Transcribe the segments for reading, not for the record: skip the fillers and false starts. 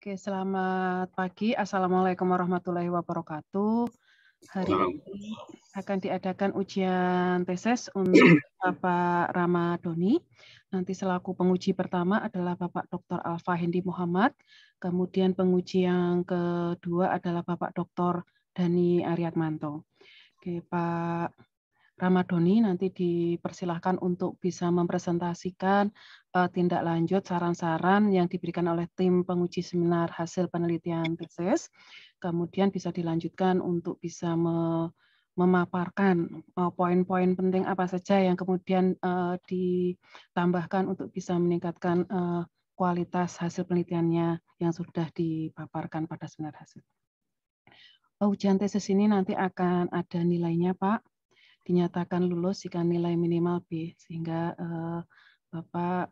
Oke, selamat pagi. Assalamualaikum warahmatullahi wabarakatuh. Hari ini akan diadakan ujian tesis untuk Bapak Ramadhani. Nanti selaku penguji pertama adalah Bapak Dr. Alfa Hendi Muhammad. Kemudian penguji yang kedua adalah Bapak Dr. Dhani Aryatmanto. Oke, Pak Ramadhani nanti dipersilahkan untuk bisa mempresentasikan tindak lanjut saran-saran yang diberikan oleh tim penguji seminar hasil penelitian tesis. Kemudian bisa dilanjutkan untuk bisa memaparkan poin-poin penting apa saja yang kemudian ditambahkan untuk bisa meningkatkan kualitas hasil penelitiannya yang sudah dipaparkan pada seminar hasil. Ujian tesis ini nanti akan ada nilainya, Pak. Dinyatakan lulus jika nilai minimal B, sehingga Bapak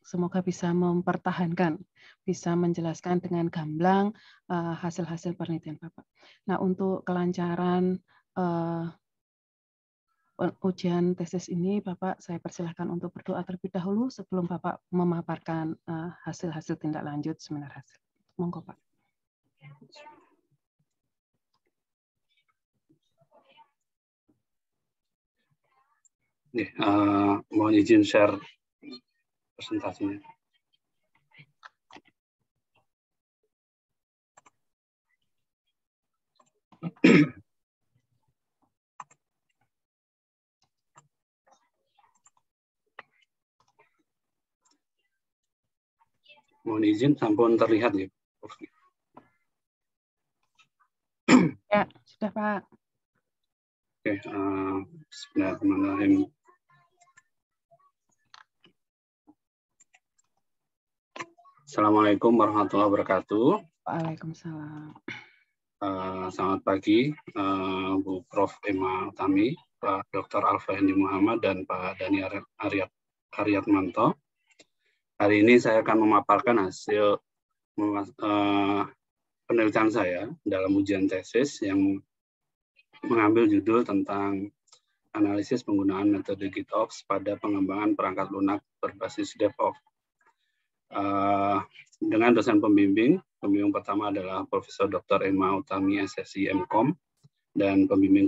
semoga bisa mempertahankan, bisa menjelaskan dengan gamblang hasil-hasil penelitian Bapak. Nah, untuk kelancaran ujian tesis ini, Bapak saya persilahkan untuk berdoa terlebih dahulu sebelum Bapak memaparkan hasil-hasil tindak lanjut seminar hasil. Monggo, Pak. Mohon izin share presentasinya. Mohon izin, sampun terlihat ya. Ya, sudah Pak. Oke, bismillahirrahmanirrahim. Assalamualaikum warahmatullahi wabarakatuh. Waalaikumsalam. Selamat pagi, Bu Prof. Emma Utami, Pak Dr. Alfa Hendi Muhammad, dan Pak Dhani Aryatmanto. Hari ini saya akan memaparkan hasil penelitian saya dalam ujian tesis yang mengambil judul tentang analisis penggunaan metode GitOps pada pengembangan perangkat lunak berbasis DevOps. Dengan dosen pembimbing pertama adalah Profesor Dr. Emma Utami, SSI MKOM, dan pembimbing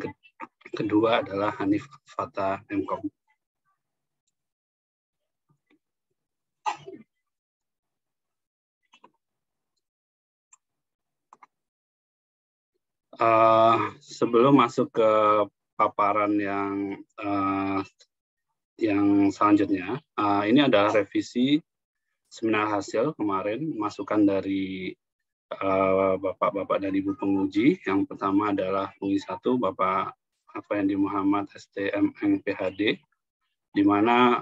kedua adalah Hanif Fatah, MKOM. Sebelum masuk ke paparan yang selanjutnya, ini adalah revisi seminar hasil kemarin, masukan dari Bapak-Bapak dan Ibu penguji. Yang pertama adalah penguji 1, Bapak Alfa Hendi Muhammad, STMN PhD, di mana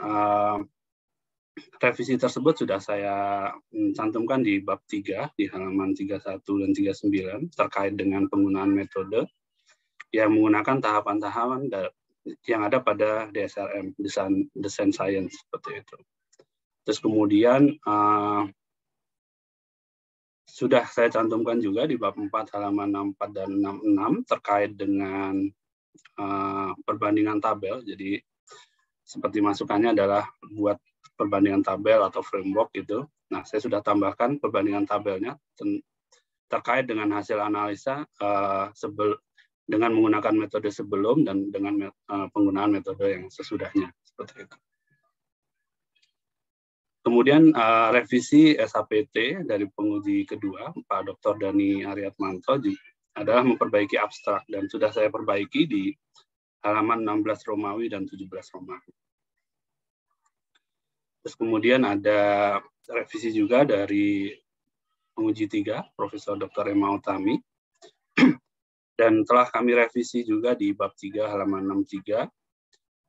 revisi tersebut sudah saya cantumkan di bab 3, di halaman 31 dan 39, terkait dengan penggunaan metode yang menggunakan tahapan-tahapan yang ada pada DSRM, Design Science, seperti itu. Terus kemudian sudah saya cantumkan juga di bab 4 halaman 64 dan 66 terkait dengan perbandingan tabel. Jadi seperti masukannya adalah buat perbandingan tabel atau framework gitu. Nah, saya sudah tambahkan perbandingan tabelnya terkait dengan hasil analisa dengan menggunakan metode sebelum dan dengan penggunaan metode yang sesudahnya, seperti itu. Kemudian revisi SAPT dari penguji kedua, Pak Dr. Dhani Aryatmanto, adalah memperbaiki abstrak, dan sudah saya perbaiki di halaman 16 Romawi dan 17 Romawi. Terus kemudian ada revisi juga dari penguji 3, Profesor Dr. Emma Utami, dan telah kami revisi juga di bab 3 halaman 63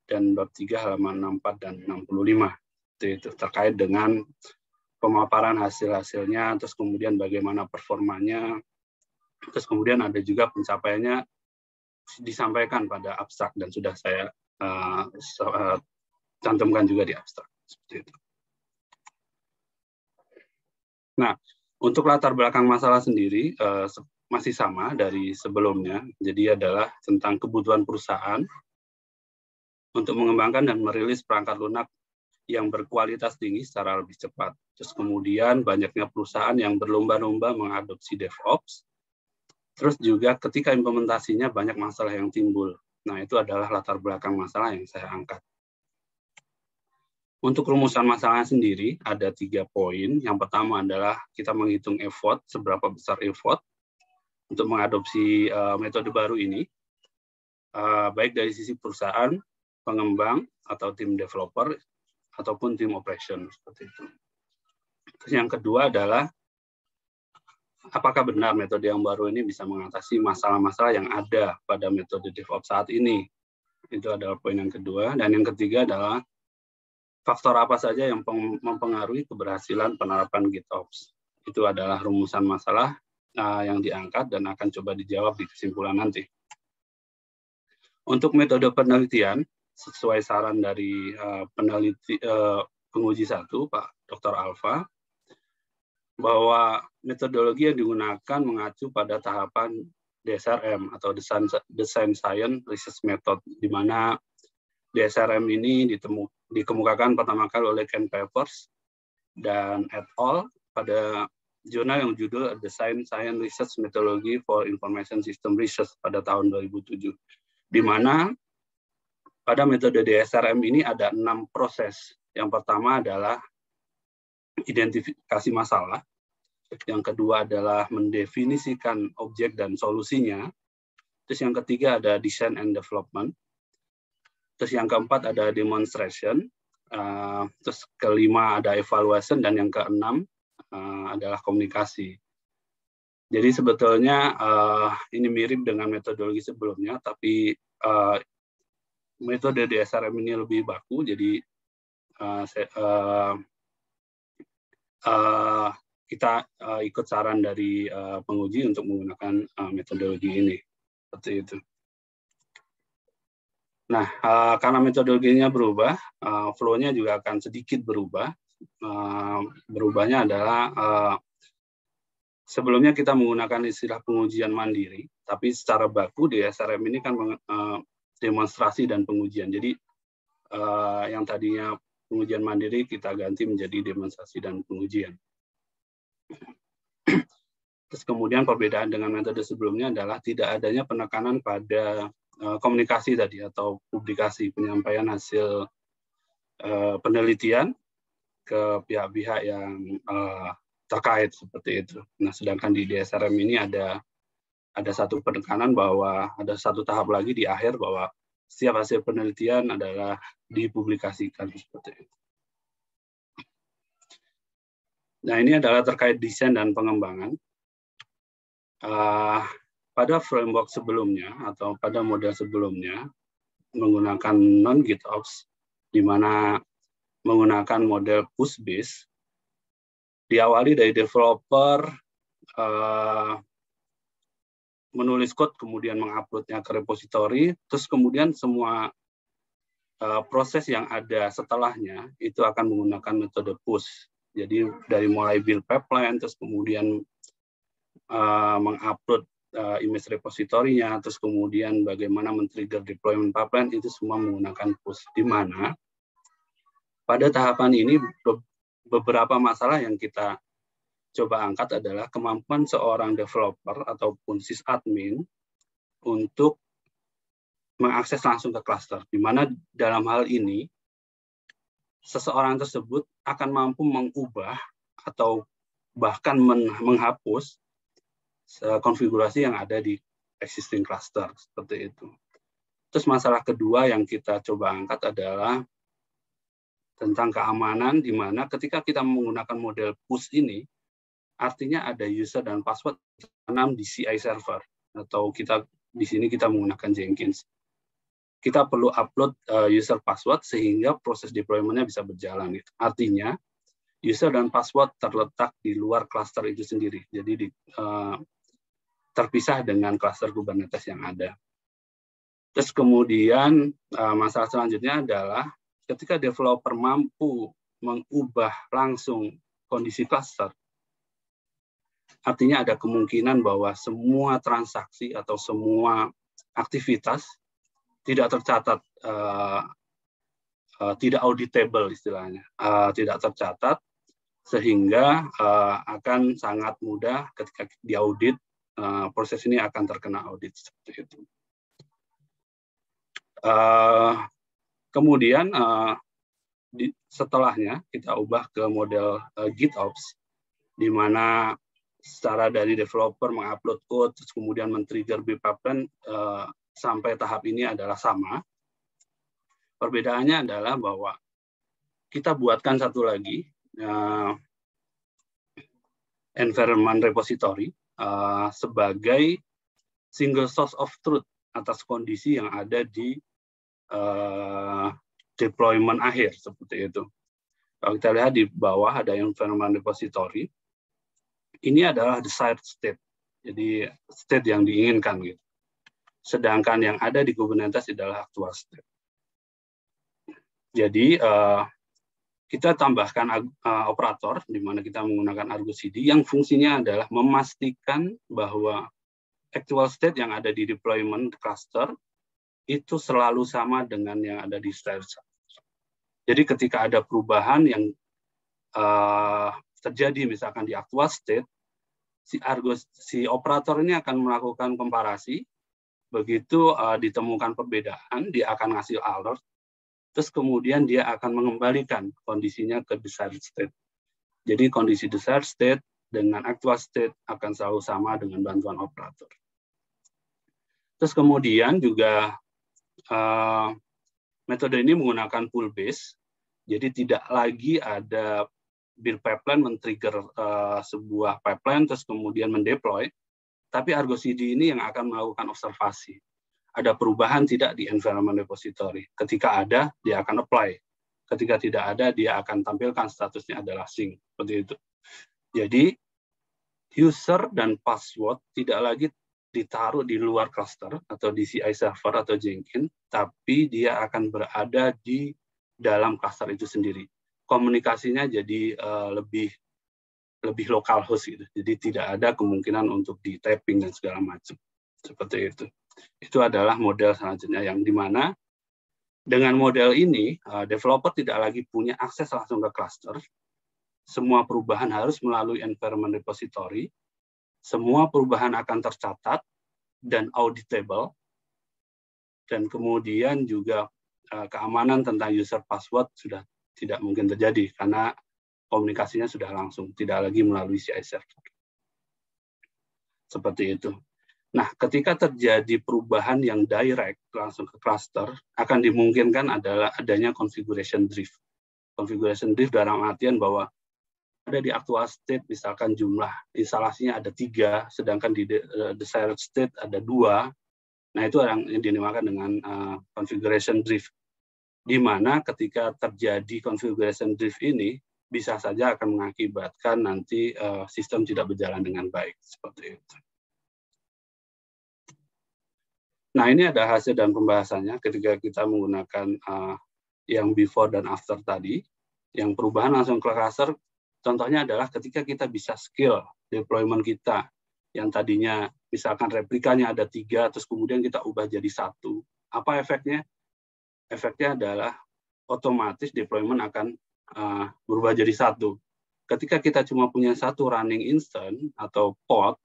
dan bab 3 halaman 64 dan 65. Itu terkait dengan pemaparan hasil-hasilnya, terus kemudian bagaimana performanya, terus kemudian ada juga pencapaiannya disampaikan pada abstrak, dan sudah saya cantumkan juga di abstrak, seperti itu. Nah, untuk latar belakang masalah sendiri masih sama dari sebelumnya, jadi adalah tentang kebutuhan perusahaan untuk mengembangkan dan merilis perangkat lunak yang berkualitas tinggi secara lebih cepat. Terus kemudian banyaknya perusahaan yang berlomba-lomba mengadopsi DevOps. Terus juga ketika implementasinya banyak masalah yang timbul. Nah, itu adalah latar belakang masalah yang saya angkat. Untuk rumusan masalahnya sendiri, ada 3 poin. Yang pertama adalah kita menghitung effort, seberapa besar effort untuk mengadopsi metode baru ini, baik dari sisi perusahaan, pengembang, atau tim developer, ataupun tim operation. Seperti itu. Terus yang kedua adalah, apakah benar metode yang baru ini bisa mengatasi masalah-masalah yang ada pada metode DevOps saat ini? Itu adalah poin yang kedua. Dan yang ketiga adalah, faktor apa saja yang mempengaruhi keberhasilan penerapan GitOps? Itu adalah rumusan masalah yang diangkat dan akan coba dijawab di kesimpulan nanti. Untuk metode penelitian, sesuai saran dari penguji 1, Pak Dr. Alfa, bahwa metodologi yang digunakan mengacu pada tahapan DSRM atau Design Science Research Method, di mana DSRM ini dikemukakan pertama kali oleh Ken Papers dan et al. Pada jurnal yang judul Design Science Research Methodology for Information System Research pada tahun 2007. Di mana pada metode DSRM ini ada 6 proses. Yang pertama adalah identifikasi masalah. Yang kedua adalah mendefinisikan objek dan solusinya. Terus yang ketiga ada design and development. Terus yang keempat ada demonstration. Terus kelima ada evaluation. Dan yang keenam adalah komunikasi. Jadi sebetulnya ini mirip dengan metodologi sebelumnya, tapi metode DSRM ini lebih baku. Jadi kita ikut saran dari penguji untuk menggunakan metodologi ini. Seperti itu. Nah, karena metodologinya berubah, flow-nya juga akan sedikit berubah. Berubahnya adalah sebelumnya kita menggunakan istilah pengujian mandiri, tapi secara baku DSRM ini kan demonstrasi dan pengujian. Jadi yang tadinya pengujian mandiri kita ganti menjadi demonstrasi dan pengujian. Terus kemudian perbedaan dengan metode sebelumnya adalah tidak adanya penekanan pada komunikasi tadi atau publikasi, penyampaian hasil penelitian ke pihak-pihak yang terkait seperti itu. Nah, sedangkan di DSRM ini ada satu penekanan bahwa ada satu tahap lagi di akhir bahwa setiap hasil penelitian adalah dipublikasikan seperti itu. Nah, ini adalah terkait desain dan pengembangan. Pada framework sebelumnya atau pada model sebelumnya menggunakan non-GitOps, di mana menggunakan model push-based, diawali dari developer menulis code, kemudian menguploadnya ke repository, terus kemudian semua proses yang ada setelahnya itu akan menggunakan metode push. Jadi dari mulai build pipeline, terus kemudian mengupload image repository-nya, terus kemudian bagaimana men-trigger deployment pipeline, itu semua menggunakan push. Di mana pada tahapan ini beberapa masalah yang kita coba angkat adalah kemampuan seorang developer ataupun sysadmin untuk mengakses langsung ke cluster, di mana dalam hal ini seseorang tersebut akan mampu mengubah atau bahkan menghapus konfigurasi yang ada di existing cluster, seperti itu. Terus masalah kedua yang kita coba angkat adalah tentang keamanan, di mana ketika kita menggunakan model push ini, artinya ada user dan password tanam di CI server, atau di sini kita menggunakan Jenkins. Kita perlu upload user password sehingga proses deployment-nya bisa berjalan. Artinya, user dan password terletak di luar cluster itu sendiri. Jadi terpisah dengan cluster Kubernetes yang ada. Terus kemudian masalah selanjutnya adalah ketika developer mampu mengubah langsung kondisi cluster, artinya ada kemungkinan bahwa semua transaksi atau semua aktivitas tidak tercatat tidak auditable istilahnya, tidak tercatat, sehingga akan sangat mudah ketika diaudit, proses ini akan terkena audit seperti itu. Kemudian setelahnya kita ubah ke model GitOps, di mana secara dari developer mengupload code, terus kemudian men-trigger build pipeline sampai tahap ini adalah sama. Perbedaannya adalah bahwa kita buatkan satu lagi environment repository sebagai single source of truth atas kondisi yang ada di deployment akhir seperti itu. Kalau kita lihat di bawah ada environment repository, ini adalah desired state, jadi state yang diinginkan gitu. Sedangkan yang ada di Kubernetes adalah actual state. Jadi kita tambahkan operator di mana kita menggunakan Argo CD yang fungsinya adalah memastikan bahwa actual state yang ada di deployment cluster itu selalu sama dengan yang ada di desired state. Jadi ketika ada perubahan yang terjadi misalkan di actual state, si operator ini akan melakukan komparasi, begitu ditemukan perbedaan, dia akan ngasih alert, terus kemudian dia akan mengembalikan kondisinya ke desired state. Jadi kondisi desired state dengan actual state akan selalu sama dengan bantuan operator. Terus kemudian juga metode ini menggunakan pool base, jadi tidak lagi ada build pipeline men-trigger sebuah pipeline terus kemudian mendeploy, tapi Argo CD ini yang akan melakukan observasi. Ada perubahan tidak di environment repository. Ketika ada, dia akan apply. Ketika tidak ada, dia akan tampilkan statusnya adalah sync. Seperti itu. Jadi user dan password tidak lagi ditaruh di luar cluster atau di CI server atau Jenkins, tapi dia akan berada di dalam cluster itu sendiri. Komunikasinya jadi lebih lokal host gitu. Jadi tidak ada kemungkinan untuk di tapping dan segala macam. Seperti itu. Itu adalah model selanjutnya yang dimana dengan model ini developer tidak lagi punya akses langsung ke cluster. Semua perubahan harus melalui environment repository. Semua perubahan akan tercatat dan auditable, dan kemudian juga keamanan tentang user password sudah tidak mungkin terjadi karena komunikasinya sudah langsung, tidak lagi melalui CI server. Seperti itu. Nah, ketika terjadi perubahan yang direct langsung ke cluster, akan dimungkinkan adalah adanya configuration drift. Configuration drift dalam artian bahwa ada di actual state, misalkan jumlah instalasinya ada 3, sedangkan di desired state ada 2. Nah, itu yang dinamakan dengan configuration drift. Di mana ketika terjadi configuration drift ini, bisa saja akan mengakibatkan nanti sistem tidak berjalan dengan baik. Seperti itu. Nah, ini ada hasil dan pembahasannya ketika kita menggunakan yang before dan after tadi. Yang perubahan langsung ke cluster, contohnya adalah ketika kita bisa scale deployment kita, yang tadinya misalkan replikanya ada 3, terus kemudian kita ubah jadi 1. Apa efeknya? Efeknya adalah otomatis deployment akan berubah jadi 1. Ketika kita cuma punya 1 running instance atau pod,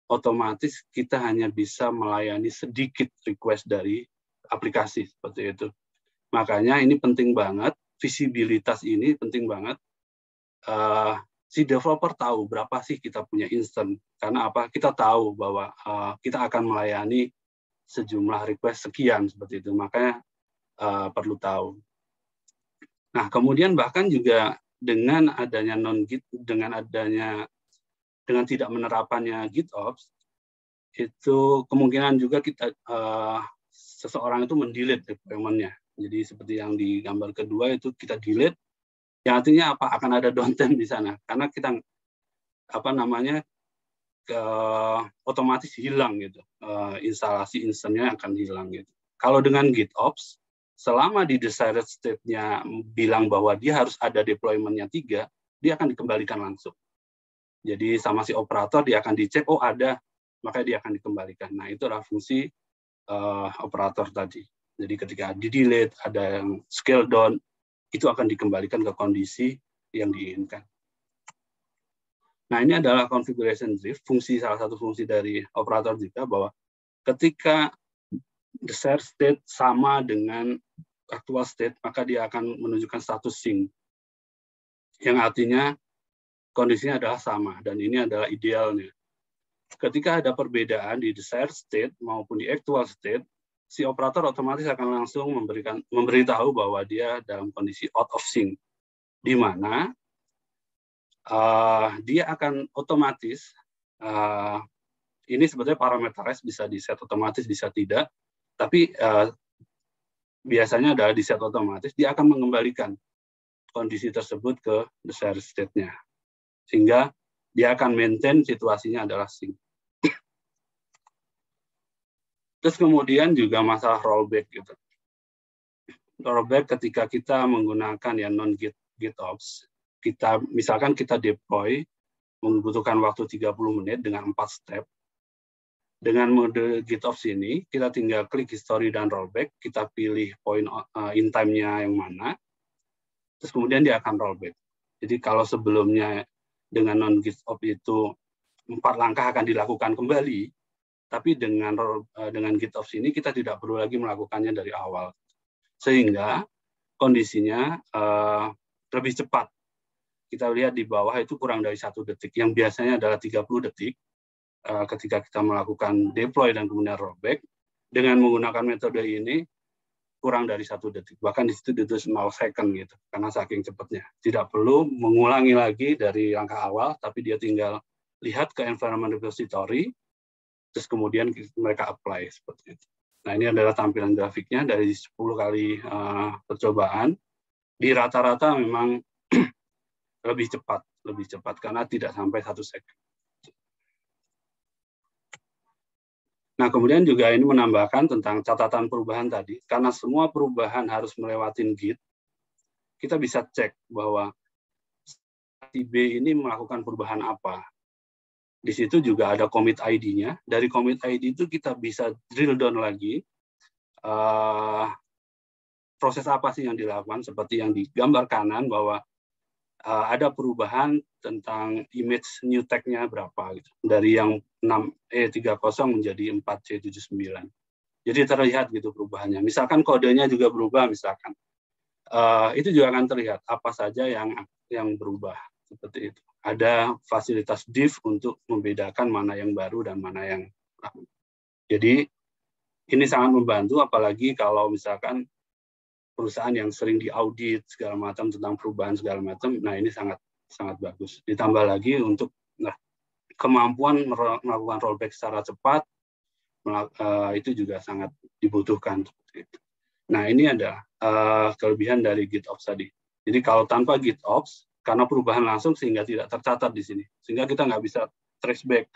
otomatis kita hanya bisa melayani sedikit request dari aplikasi seperti itu. Makanya ini penting banget, visibilitas ini penting banget. Si developer tahu berapa sih kita punya instance. Karena apa? Kita tahu bahwa kita akan melayani sejumlah request sekian seperti itu. Makanya perlu tahu. Nah, kemudian bahkan juga dengan adanya non-Git, dengan tidak menerapannya GitOps, itu kemungkinan juga kita seseorang itu mendelete deployment-nya. Jadi seperti yang di gambar kedua itu kita delete, yang artinya apa? Akan ada downtime di sana karena kita otomatis hilang gitu, instalasi instannya akan hilang gitu. Kalau dengan GitOps, selama di desired state-nya bilang bahwa dia harus ada deployment-nya 3, dia akan dikembalikan langsung. Jadi sama si operator dia akan dicek, oh ada, maka dia akan dikembalikan. Nah, itu adalah fungsi operator tadi. Jadi ketika di delete, ada yang scale down, itu akan dikembalikan ke kondisi yang diinginkan. Nah, ini adalah configuration drift, salah satu fungsi dari operator juga, bahwa ketika desired state sama dengan actual state, maka dia akan menunjukkan status sync, yang artinya kondisinya adalah sama, dan ini adalah idealnya. Ketika ada perbedaan di desired state maupun di actual state, si operator otomatis akan langsung memberitahu bahwa dia dalam kondisi out of sync, di mana dia akan otomatis, ini sebetulnya parameterized, bisa di-set otomatis, bisa tidak, tapi biasanya adalah di-set otomatis, dia akan mengembalikan kondisi tersebut ke desired state-nya, sehingga dia akan maintain situasinya adalah sync. Terus kemudian juga masalah rollback gitu. Rollback ketika kita menggunakan ya non-git ops, misalkan kita deploy membutuhkan waktu 30 menit dengan 4 step. Dengan mode GitOps ini, kita tinggal klik history dan rollback, kita pilih point in time-nya yang mana, terus kemudian dia akan rollback. Jadi kalau sebelumnya dengan non-GitOps itu 4 langkah akan dilakukan kembali, tapi dengan GitOps ini kita tidak perlu lagi melakukannya dari awal. Sehingga kondisinya lebih cepat. Kita lihat di bawah itu kurang dari 1 detik, yang biasanya adalah 30 detik ketika kita melakukan deploy dan kemudian rollback. Dengan menggunakan metode ini kurang dari 1 detik, bahkan di situ ditulis 0 second gitu, karena saking cepatnya. Tidak perlu mengulangi lagi dari langkah awal, tapi dia tinggal lihat ke environment repository, terus kemudian mereka apply seperti itu. Nah, ini adalah tampilan grafiknya dari 10 kali percobaan. Di rata-rata memang lebih cepat karena tidak sampai 1 second. Nah, kemudian juga ini menambahkan tentang catatan perubahan tadi, karena semua perubahan harus melewatin Git, kita bisa cek bahwa si B ini melakukan perubahan apa. Di situ juga ada commit ID-nya. Dari commit ID itu kita bisa drill down lagi, proses apa sih yang dilakukan, seperti yang di gambar kanan, bahwa ada perubahan tentang image new tag-nya berapa, gitu. Dari yang 6E30 menjadi 4C79. Jadi terlihat gitu perubahannya. Misalkan kodenya juga berubah, misalkan. Itu juga akan terlihat apa saja yang berubah. Seperti itu. Ada fasilitas div untuk membedakan mana yang baru dan mana yang lama. Jadi ini sangat membantu, apalagi kalau misalkan perusahaan yang sering diaudit segala macam tentang perubahan segala macam. Nah, ini sangat bagus. Ditambah lagi untuk kemampuan melakukan rollback secara cepat, itu juga sangat dibutuhkan. Nah, ini ada kelebihan dari GitOps tadi. Jadi kalau tanpa GitOps, karena perubahan langsung sehingga tidak tercatat di sini, sehingga kita nggak bisa trace back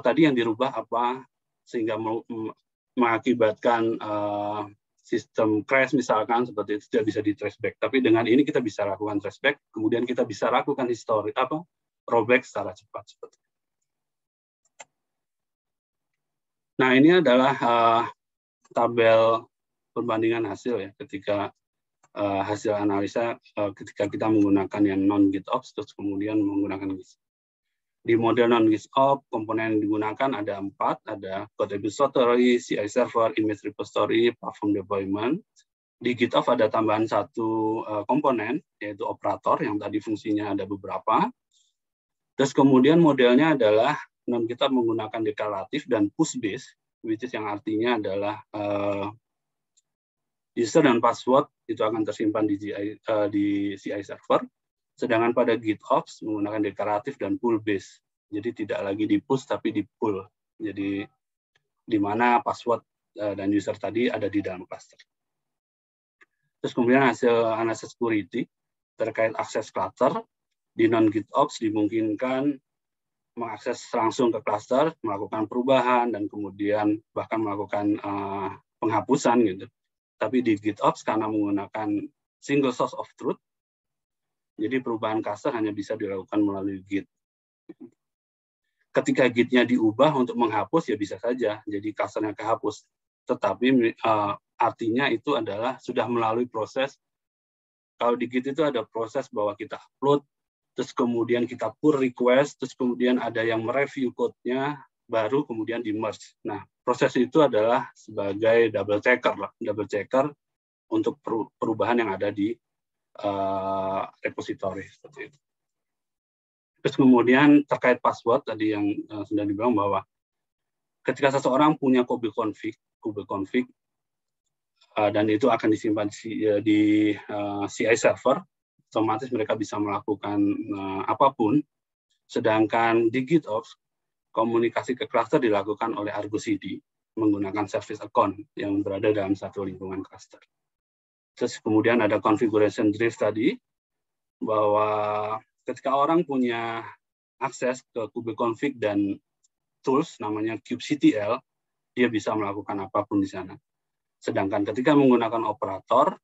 tadi yang dirubah apa, sehingga mengakibatkan sistem crash misalkan, seperti itu tidak bisa di trace back. Tapi dengan ini kita bisa lakukan trace back, kemudian kita bisa lakukan rollback secara cepat seperti itu. Nah, ini adalah tabel perbandingan hasil ya, ketika hasil analisa ketika kita menggunakan yang non-GitOps, terus kemudian menggunakan GitOps. Di model non-GitOps, komponen yang digunakan ada 4, ada code repository, CI server, image repository, platform deployment. Di GitOps ada tambahan 1 komponen, yaitu operator, yang tadi fungsinya ada beberapa. Terus kemudian modelnya adalah non-GitOps menggunakan deklaratif dan push-based, which is yang artinya adalah user dan password itu akan tersimpan di CI server, sedangkan pada GitOps menggunakan deklaratif dan pull base. Jadi tidak lagi di push tapi di pull. Jadi di mana password dan user tadi ada di dalam cluster. Terus kemudian hasil analysis security terkait akses cluster di non-GitOps dimungkinkan mengakses langsung ke cluster, melakukan perubahan dan kemudian bahkan melakukan penghapusan gitu. Tapi di GitOps karena menggunakan single source of truth, jadi perubahan cluster hanya bisa dilakukan melalui Git. Ketika Git-nya diubah untuk menghapus, ya bisa saja, jadi clusternya kehapus. Tetapi artinya itu adalah sudah melalui proses Kalau di Git itu ada proses bahwa kita upload, terus kemudian kita pull request, terus kemudian ada yang mereview code-nya, baru kemudian di merge. Nah, proses itu adalah sebagai double checker untuk perubahan yang ada di repository seperti itu. Terus kemudian terkait password tadi yang sudah dibilang bahwa ketika seseorang punya kube config dan itu akan disimpan di CI server, otomatis mereka bisa melakukan apapun. Sedangkan di GitOps, komunikasi ke cluster dilakukan oleh Argo CD menggunakan service account yang berada dalam satu lingkungan cluster. Terus kemudian ada configuration drift tadi, bahwa ketika orang punya akses ke kube config dan tools namanya kubectl, dia bisa melakukan apapun di sana. Sedangkan ketika menggunakan operator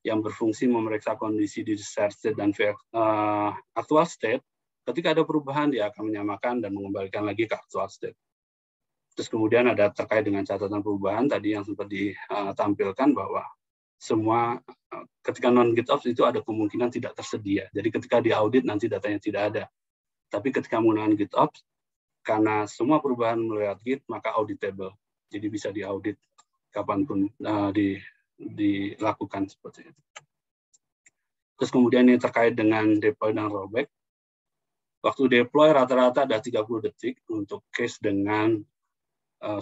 yang berfungsi memeriksa kondisi di shared state dan actual state, ketika ada perubahan dia akan menyamakan dan mengembalikan lagi ke actual state. Terus kemudian ada terkait dengan catatan perubahan tadi yang sempat ditampilkan bahwa semua ketika non-GitOps itu ada kemungkinan tidak tersedia. Jadi ketika diaudit nanti datanya tidak ada. Tapi ketika menggunakan GitOps, karena semua perubahan lewat Git, maka auditable. Jadi bisa diaudit kapanpun dilakukan seperti itu. Terus kemudian ini terkait dengan deploy dan rollback. Waktu deploy rata-rata ada 30 detik untuk case dengan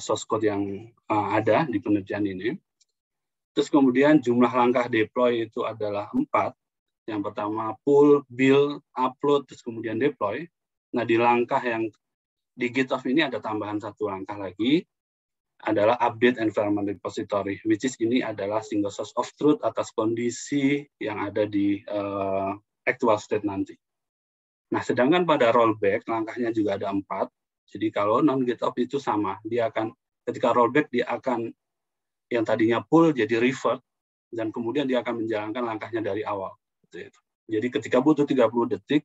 source code yang ada di penelitian ini. Terus kemudian jumlah langkah deploy itu adalah 4. Yang pertama pull, build, upload, terus kemudian deploy. Nah di langkah yang di GitOps ini ada tambahan satu langkah lagi, adalah update environment repository, which is ini adalah single source of truth atas kondisi yang ada di actual state nanti. Nah, sedangkan pada rollback, langkahnya juga ada 4. Jadi kalau non-GitOps itu sama, dia akan ketika rollback dia akan yang tadinya pull jadi revert, dan kemudian dia akan menjalankan langkahnya dari awal. Jadi ketika butuh 30 detik,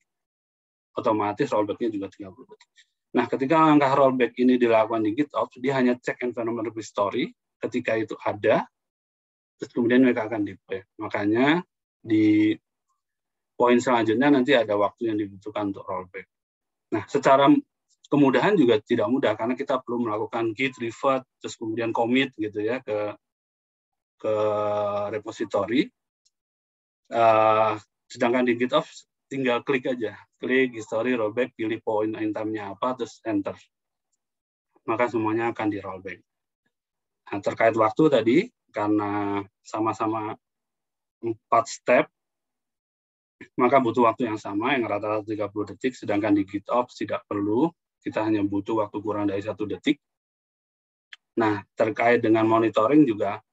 otomatis rollback-nya juga 30 detik. Nah, ketika langkah rollback ini dilakukan di GitOps, dia hanya cek environment repository, ketika itu ada, terus kemudian mereka akan deploy. Makanya di poin selanjutnya nanti ada waktu yang dibutuhkan untuk rollback. Nah, secara kemudahan juga tidak mudah, karena kita perlu melakukan git revert, terus kemudian commit gitu ya ke repository. Sedangkan di GitOps tinggal klik aja, klik history, rollback, pilih point in time-nya apa, terus enter. Maka semuanya akan di rollback. Nah, terkait waktu tadi, karena sama-sama 4 step, maka butuh waktu yang sama, yang rata-rata 30 detik, sedangkan di GitOps tidak perlu, kita hanya butuh waktu kurang dari 1 detik. Nah, terkait dengan monitoring juga,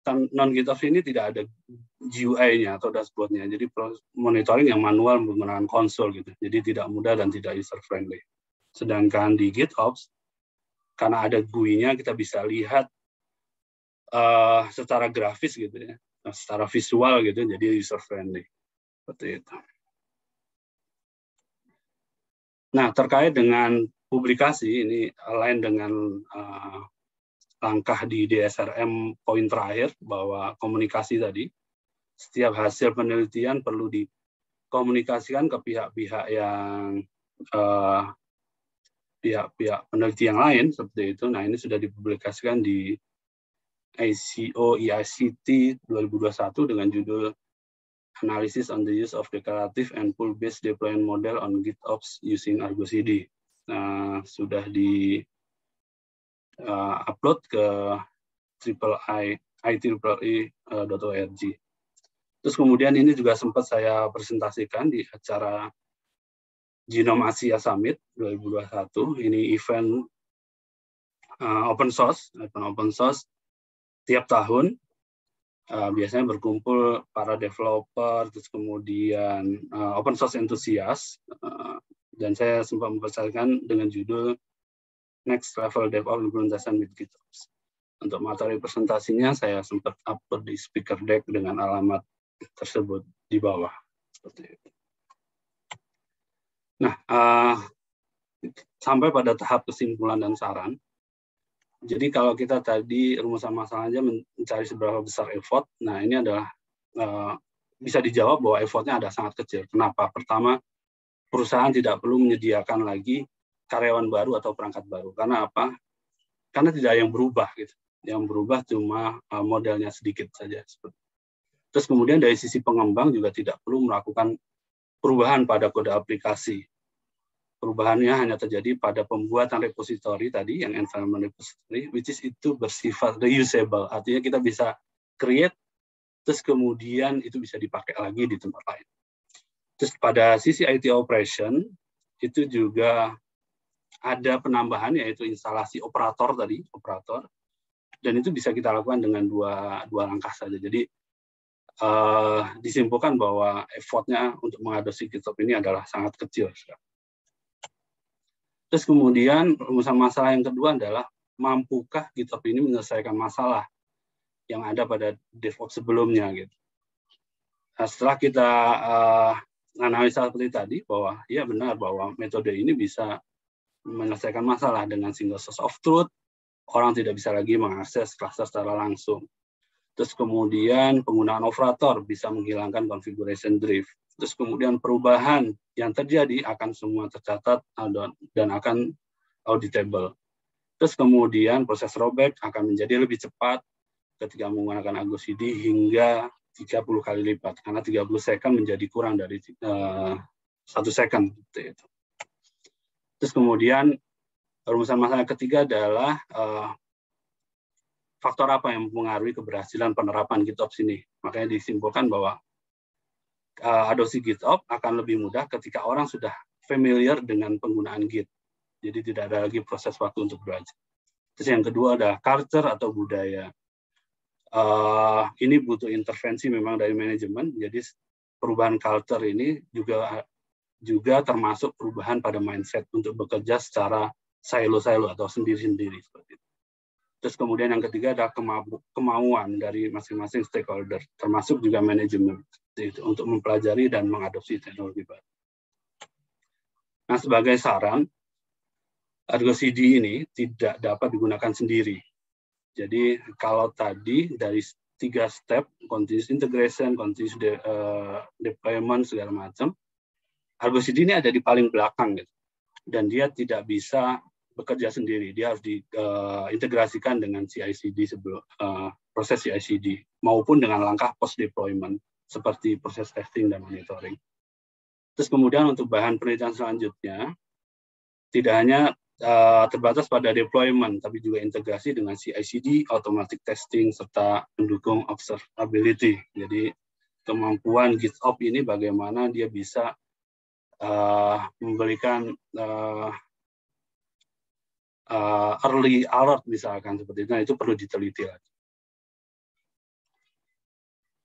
non-GitOps ini tidak ada GUI-nya atau dashboard-nya. Jadi monitoring yang manual menggunakan konsol gitu. Jadi tidak mudah dan tidak user friendly. Sedangkan di GitOps karena ada GUI-nya kita bisa lihat secara grafis gitu ya, secara visual gitu, jadi user friendly. Seperti itu. Nah, terkait dengan publikasi ini lain dengan langkah di DSRM poin terakhir bahwa komunikasi tadi, setiap hasil penelitian perlu dikomunikasikan ke pihak-pihak yang pihak-pihak peneliti yang lain seperti itu. Nah, ini sudah dipublikasikan di ICO EICT 2021 dengan judul Analysis on the Use of Declarative and Pull-Based Deployment Model on GitOps Using Argo CD. Nah, sudah di upload ke IEEE.org. Terus kemudian ini juga sempat saya presentasikan di acara Genome Asia Summit 2021. Ini event open source tiap tahun. Biasanya berkumpul para developer, terus kemudian open source enthusiast, dan saya sempat mempresentasikan dengan judul Next Level DevOps Implementation with GitOps. Untuk materi presentasinya saya sempat upload di speaker deck dengan alamat tersebut di bawah. Seperti itu. Nah, sampai pada tahap kesimpulan dan saran. Jadi kalau kita tadi rumusan masalahnya mencari seberapa besar effort, nah ini adalah bisa dijawab bahwa effortnya ada sangat kecil. Kenapa? Pertama, perusahaan tidak perlu menyediakan lagi karyawan baru atau perangkat baru. Karena apa? Karena tidak ada yang berubah gitu. Yang berubah cuma modelnya sedikit saja. Terus kemudian dari sisi pengembang juga tidak perlu melakukan perubahan pada kode aplikasi. Perubahannya hanya terjadi pada pembuatan repository tadi, yang environment repository, which is itu bersifat reusable. Artinya kita bisa create, terus kemudian itu bisa dipakai lagi di tempat lain. Terus pada sisi IT operation, itu juga ada penambahan, yaitu instalasi operator tadi, operator. Dan itu bisa kita lakukan dengan dua langkah saja. Jadi disimpulkan bahwa effortnya untuk mengadopsi GitHub ini adalah sangat kecil. Terus kemudian perumusan masalah yang kedua adalah mampukah GitHub ini menyelesaikan masalah yang ada pada DevOps sebelumnya gitu. Nah, setelah kita analisa seperti tadi bahwa ya benar bahwa metode ini bisa menyelesaikan masalah dengan single source of truth, orang tidak bisa lagi mengakses cluster secara langsung. Terus kemudian penggunaan operator bisa menghilangkan configuration drift. Terus kemudian perubahan yang terjadi akan semua tercatat dan akan auditable. Terus kemudian proses rollback akan menjadi lebih cepat ketika menggunakan Argo CD hingga 30 kali lipat. Karena 30 second menjadi kurang dari 1 second. Terus kemudian perumusan masalah ketiga adalah faktor apa yang mempengaruhi keberhasilan penerapan GitOps ini. Makanya disimpulkan bahwa adopsi GitOps akan lebih mudah ketika orang sudah familiar dengan penggunaan Git. Jadi tidak ada lagi proses waktu untuk belajar. Terus yang kedua ada culture atau budaya. Ini butuh intervensi memang dari manajemen. Jadi perubahan culture ini juga termasuk perubahan pada mindset untuk bekerja secara silo-silo atau sendiri-sendiri seperti itu. Terus kemudian yang ketiga ada kemauan dari masing-masing stakeholder, termasuk juga manajemen untuk mempelajari dan mengadopsi teknologi baru. Nah, sebagai saran, Argo CD ini tidak dapat digunakan sendiri. Jadi kalau tadi dari 3 step, continuous integration, continuous deployment, segala macam, Argo CD ini ada di paling belakang gitu. Dan dia tidak bisa bekerja sendiri, dia harus diintegrasikan dengan CI/CD sebelum proses CI/CD maupun dengan langkah post deployment seperti proses testing dan monitoring. Terus kemudian untuk bahan penelitian selanjutnya tidak hanya terbatas pada deployment, tapi juga integrasi dengan CI/CD, automatic testing serta mendukung observability. Jadi kemampuan GitOps ini bagaimana dia bisa memberikan early alert misalkan seperti itu, nah itu perlu diteliti lagi.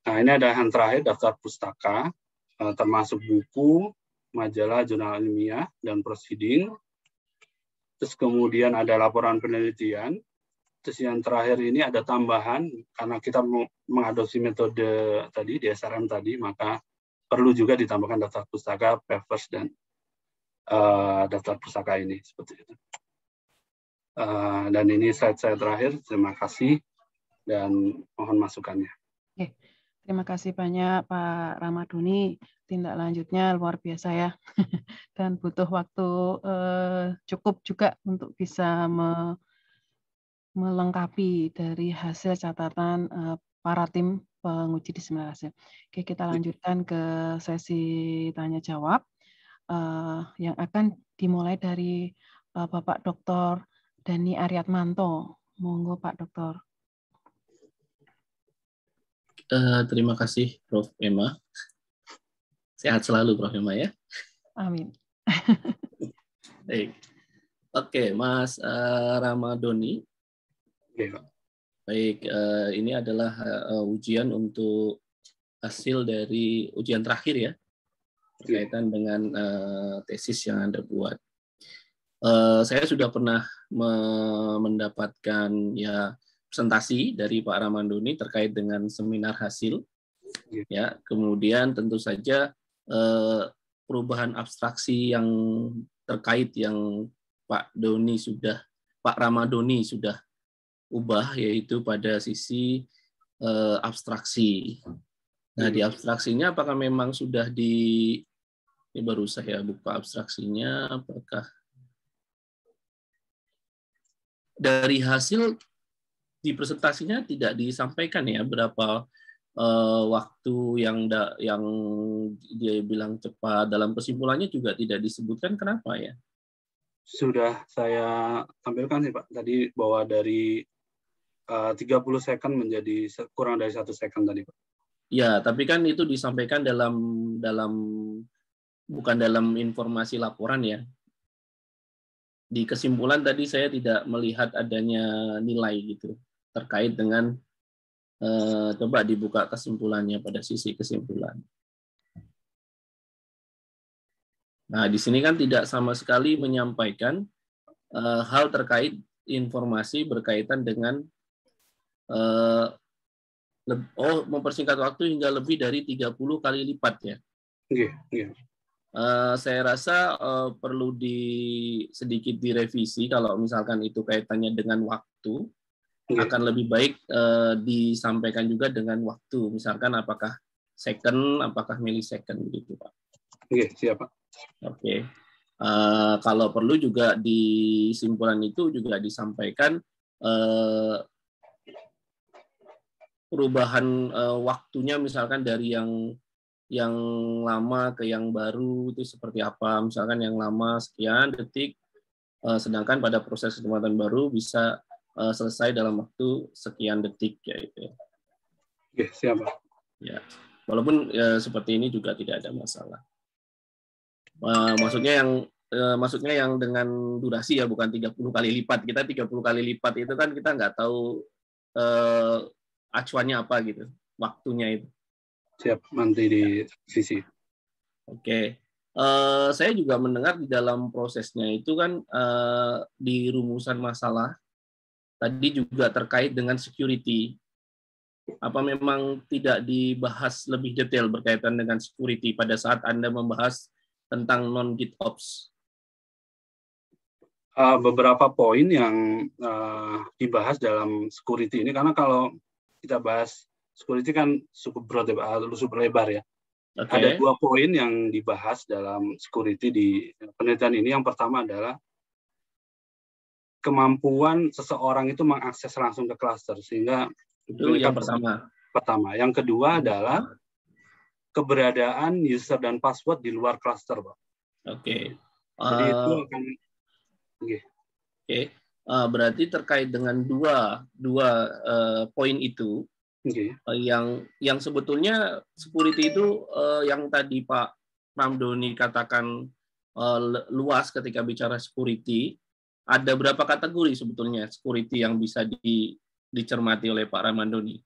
Nah ini ada yang terakhir daftar pustaka, termasuk buku, majalah, jurnal ilmiah, dan proceeding. Terus kemudian ada laporan penelitian. Terus yang terakhir ini ada tambahan, karena kita mengadopsi metode tadi, DSRM tadi, maka perlu juga ditambahkan daftar pustaka, papers, dan daftar pustaka ini seperti itu. Dan ini slide saya terakhir. Terima kasih dan mohon masukannya. Oke. Terima kasih banyak Pak Ramadhani. Tindak lanjutnya luar biasa ya. Dan butuh waktu cukup juga untuk bisa melengkapi dari hasil catatan para tim penguji diseminasi. Oke, kita lanjutkan ke sesi tanya jawab yang akan dimulai dari Bapak Dr. Dhani Aryatmanto. Monggo Pak Dokter. Terima kasih Prof. Emma. Sehat selalu Prof. Emma ya. Amin. Baik. Oke, Mas Ramadhani. Baik, ini adalah ujian untuk hasil dari ujian terakhir ya, berkaitan dengan tesis yang Anda buat. Saya sudah pernah mendapatkan ya presentasi dari Pak Ramadhani terkait dengan seminar hasil. Ya, kemudian tentu saja perubahan abstraksi yang terkait yang Pak Ramadhani sudah ubah, yaitu pada sisi abstraksi. Nah, di abstraksinya apakah memang sudah ini baru saya buka abstraksinya, apakah dari hasil di presentasinya tidak disampaikan ya berapa waktu yang dia bilang cepat, dalam kesimpulannya juga tidak disebutkan, kenapa ya? Sudah saya tampilkan sih Pak, tadi bahwa dari 30 second menjadi kurang dari 1 second tadi Pak. Ya, tapi kan itu disampaikan bukan dalam informasi laporan ya. Di kesimpulan tadi saya tidak melihat adanya nilai gitu terkait dengan coba dibuka kesimpulannya pada sisi kesimpulan. Nah, di sini kan tidak sama sekali menyampaikan hal terkait informasi berkaitan dengan mempersingkat waktu hingga lebih dari 30 kali lipat ya. Saya rasa perlu sedikit direvisi kalau misalkan itu kaitannya dengan waktu, akan lebih baik disampaikan juga dengan waktu, misalkan apakah second, apakah millisecond gitu Pak. Oke, siap Pak. Oke. Kalau perlu juga di simpulan itu juga disampaikan perubahan waktunya, misalkan dari yang lama ke yang baru itu seperti apa. Misalkan yang lama sekian detik, sedangkan pada proses kecepatan baru bisa selesai dalam waktu sekian detik ya itu. Oke, siap Pak. Ya, walaupun seperti ini juga tidak ada masalah. Maksudnya yang dengan durasi ya, bukan 30 kali lipat. Kita 30 kali lipat itu kan kita nggak tahu acuannya apa gitu, waktunya itu. Siap, nanti di sisi. Oke. Saya juga mendengar di dalam prosesnya itu kan di rumusan masalah tadi juga terkait dengan security. Apa memang tidak dibahas lebih detail berkaitan dengan security pada saat Anda membahas tentang non-GitOps? Beberapa poin yang dibahas dalam security ini, karena kalau kita bahas security kan cukup broad, cukup lebar ya. Okay. Ada 2 poin yang dibahas dalam security di penelitian ini. Yang pertama adalah kemampuan seseorang itu mengakses langsung ke cluster, sehingga itu yang pertama. Yang kedua adalah keberadaan user dan password di luar cluster, Pak. Oke. Jadi itu akan. Oke. Berarti terkait dengan dua poin itu, yang sebetulnya security itu yang tadi Pak Ramdhani katakan luas ketika bicara security. Ada berapa kategori sebetulnya security yang bisa dicermati oleh Pak Ramdhani?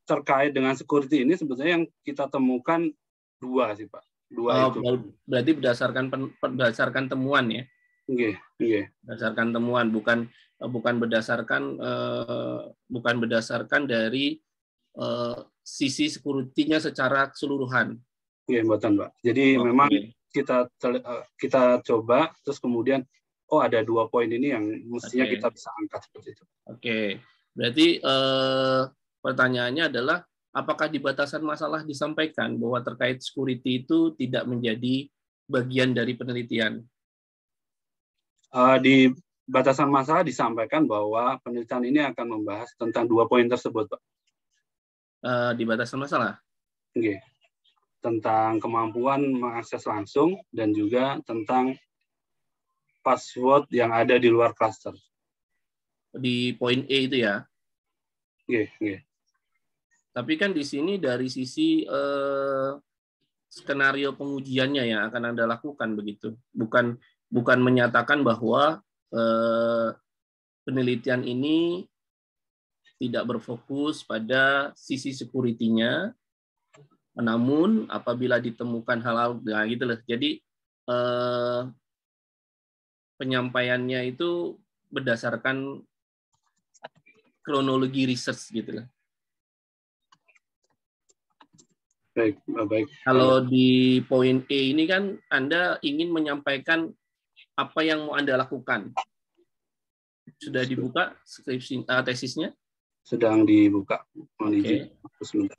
Terkait dengan security ini sebetulnya yang kita temukan 2 sih Pak. 2 itu. Berarti berdasarkan temuan ya? Berdasarkan temuan, bukan berdasarkan dari sisi security-nya secara keseluruhan. Iya, betul Pak. Jadi memang kita coba, terus kemudian ada 2 poin ini yang mestinya kita bisa angkat seperti itu. Oke. Berarti pertanyaannya adalah, apakah di batasan masalah disampaikan bahwa terkait security itu tidak menjadi bagian dari penelitian? Di batasan masalah disampaikan bahwa penelitian ini akan membahas tentang 2 poin tersebut, Pak. Di batasan masalah? Oke. Tentang kemampuan mengakses langsung dan juga tentang password yang ada di luar cluster. Di poin E itu ya? Oke. Tapi kan di sini dari sisi skenario pengujiannya yang akan Anda lakukan begitu. Bukan menyatakan bahwa penelitian ini tidak berfokus pada sisi security-nya, namun apabila ditemukan hal-hal gitu loh. Jadi penyampaiannya itu berdasarkan kronologi research gitu loh. Baik. Kalau di poin E ini kan Anda ingin menyampaikan apa yang mau Anda lakukan. Sudah dibuka skripsi tesisnya? sedang dibuka. Mohon izin. Sebentar.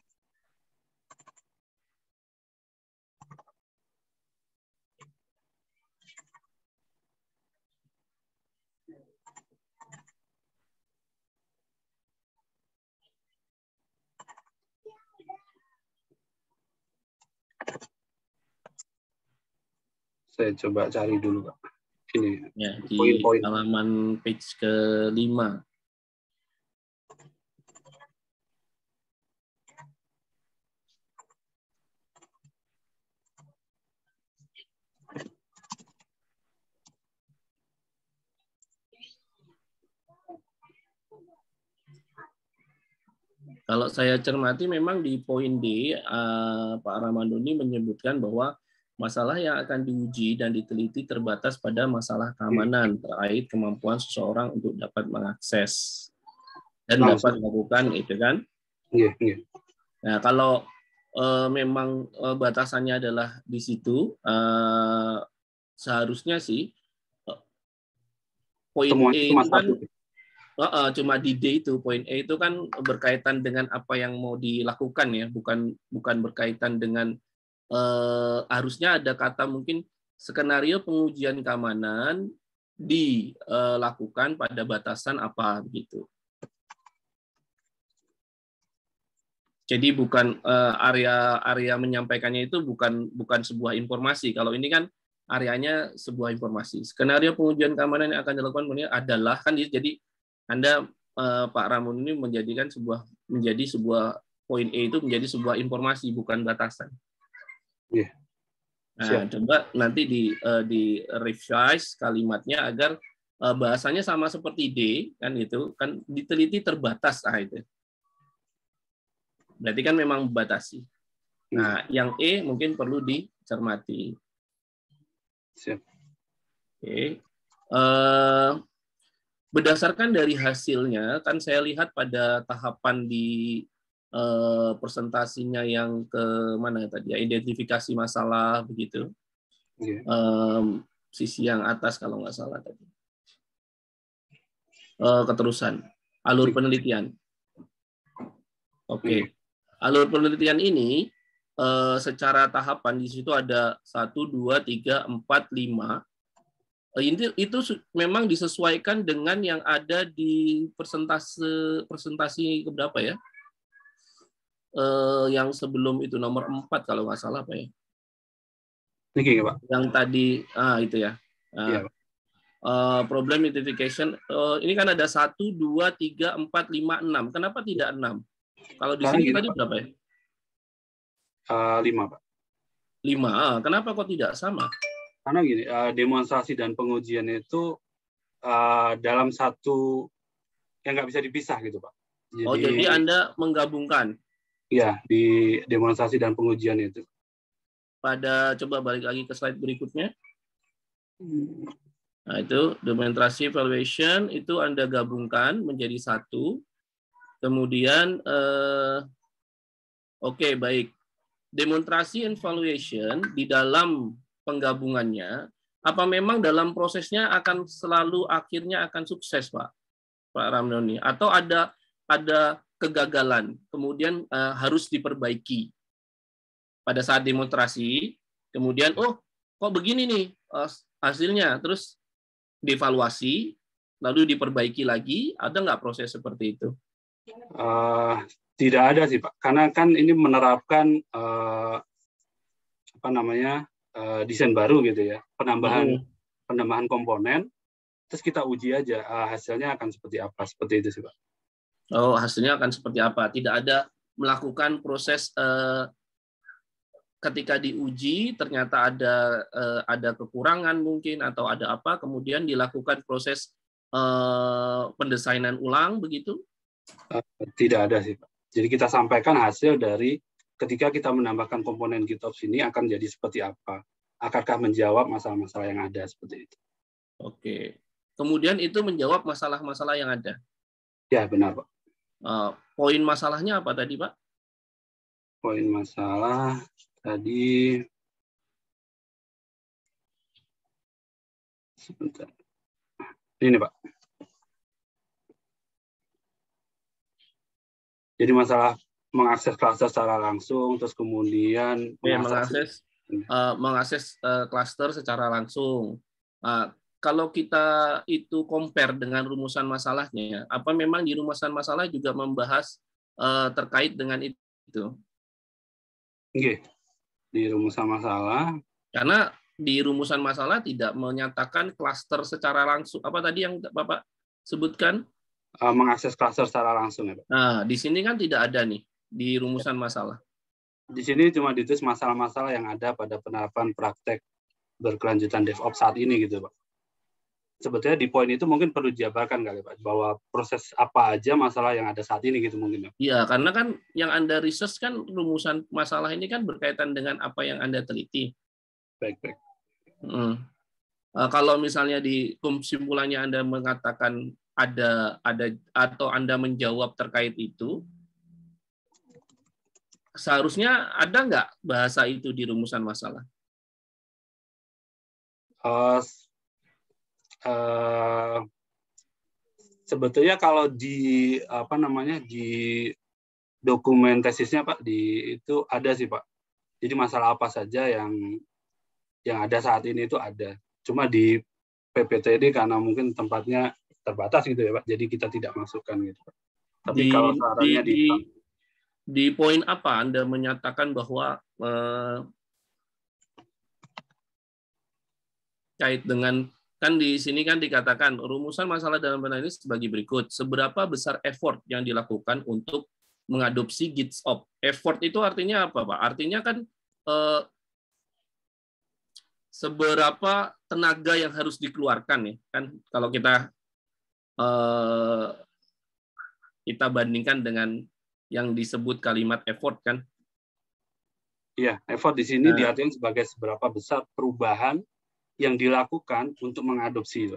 Saya coba cari dulu, Pak. Ini ya, di poin-poin. halaman page ke-5. Kalau saya cermati memang di poin D, Pak Ramadhani menyebutkan bahwa masalah yang akan diuji dan diteliti terbatas pada masalah keamanan terkait kemampuan seseorang untuk dapat mengakses dan dapat melakukan itu kan. Nah, kalau memang batasannya adalah di situ, seharusnya sih poin E itu kan cuma di D itu, poin E itu kan berkaitan dengan apa yang mau dilakukan ya, bukan berkaitan dengan harusnya ada kata mungkin skenario pengujian keamanan dilakukan pada batasan apa begitu. Jadi bukan area menyampaikannya itu bukan sebuah informasi. Kalau ini kan areanya sebuah informasi. Skenario pengujian keamanan yang akan dilakukan adalah kan jadi Anda Pak Ramun ini menjadi sebuah poin E itu menjadi sebuah informasi bukan batasan. Yeah. Nah, coba nanti di revise kalimatnya agar bahasanya sama seperti D kan itu kan diteliti terbatas itu. Berarti kan memang membatasi. Nah, yang E mungkin perlu dicermati. Siap. Oke. Berdasarkan dari hasilnya, kan saya lihat pada tahapan di presentasinya yang ke mana tadi ya, identifikasi masalah begitu. Sisi yang atas kalau nggak salah tadi. Keterusan alur penelitian. Oke. Alur penelitian ini secara tahapan di situ ada 1, 2, 3, 4, 5. Itu memang disesuaikan dengan yang ada di presentasi keberapa ya? Yang sebelum itu nomor 4 kalau nggak salah Pak ya. Ini Pak. Yang tadi itu ya. Iya, Pak. Problem identification ini kan ada 1, 2, 3, 4, 5, 6. Kenapa tidak 6? Kalau di sini tadi berapa ya? 5, Pak. 5. Kenapa kok tidak sama? Karena gini, demonstrasi dan pengujian itu dalam satu yang nggak bisa dipisah gitu, Pak. Jadi Anda menggabungkan? Iya, di demonstrasi dan pengujian itu. Coba balik lagi ke slide berikutnya. Nah, itu demonstrasi evaluation itu Anda gabungkan menjadi satu. Kemudian, oke, baik. Demonstrasi evaluation di dalam penggabungannya, apa memang dalam prosesnya akan selalu akhirnya akan sukses, Pak Ramdhani? Atau ada kegagalan, kemudian harus diperbaiki pada saat demonstrasi, kemudian kok begini nih hasilnya, terus dievaluasi, lalu diperbaiki lagi, ada nggak proses seperti itu? Tidak ada sih Pak, karena kan ini menerapkan desain baru gitu ya, penambahan komponen, terus kita uji aja hasilnya akan seperti apa, seperti itu sih Pak. Hasilnya akan seperti apa? Tidak ada melakukan proses ketika diuji ternyata ada kekurangan mungkin atau ada apa, kemudian dilakukan proses pendesainan ulang begitu? Tidak ada sih Pak. Jadi kita sampaikan hasil dari ketika kita menambahkan komponen GitOps ini akan jadi seperti apa? Akankah menjawab masalah-masalah yang ada seperti itu? Oke. Kemudian itu menjawab masalah-masalah yang ada? Ya, benar Pak. Poin masalahnya apa tadi Pak? Poin masalah tadi sebentar. Ini Pak. Jadi masalah mengakses klaster secara langsung, terus kemudian mengakses klaster secara langsung. Kalau kita itu compare dengan rumusan masalahnya, apa memang di rumusan masalah juga membahas terkait dengan itu? Oke. Di rumusan masalah. Karena di rumusan masalah tidak menyatakan klaster secara langsung. Apa tadi yang Bapak sebutkan? Mengakses klaster secara langsung ya Pak. Nah, di sini kan tidak ada nih di rumusan masalah. Di sini cuma ditulis masalah-masalah yang ada pada penerapan praktek berkelanjutan DevOps saat ini gitu Pak. Sebetulnya di poin itu mungkin perlu dijabarkan kali Pak, bahwa proses apa aja masalah yang ada saat ini gitu mungkin. Iya, karena kan yang Anda research kan rumusan masalah ini kan berkaitan dengan apa yang Anda teliti. Baik. Kalau misalnya di kesimpulannya Anda mengatakan ada atau Anda menjawab terkait itu, seharusnya ada nggak bahasa itu di rumusan masalah? Sebetulnya kalau di di dokumen tesisnya Pak, itu ada sih Pak. Jadi masalah apa saja yang ada saat ini itu ada. Cuma di PPTD karena mungkin tempatnya terbatas gitu ya Pak, jadi kita tidak masukkan gitu Pak. Tapi kalau sarannya di poin apa Anda menyatakan bahwa kait dengan, kan di sini kan dikatakan rumusan masalah dalam benar ini sebagai berikut. Seberapa besar effort yang dilakukan untuk mengadopsi GitOps? Effort itu artinya apa Pak? Artinya kan seberapa tenaga yang harus dikeluarkan ya kan, kalau kita bandingkan dengan yang disebut kalimat effort kan. Iya, effort di sini diartikan sebagai seberapa besar perubahan yang dilakukan untuk mengadopsi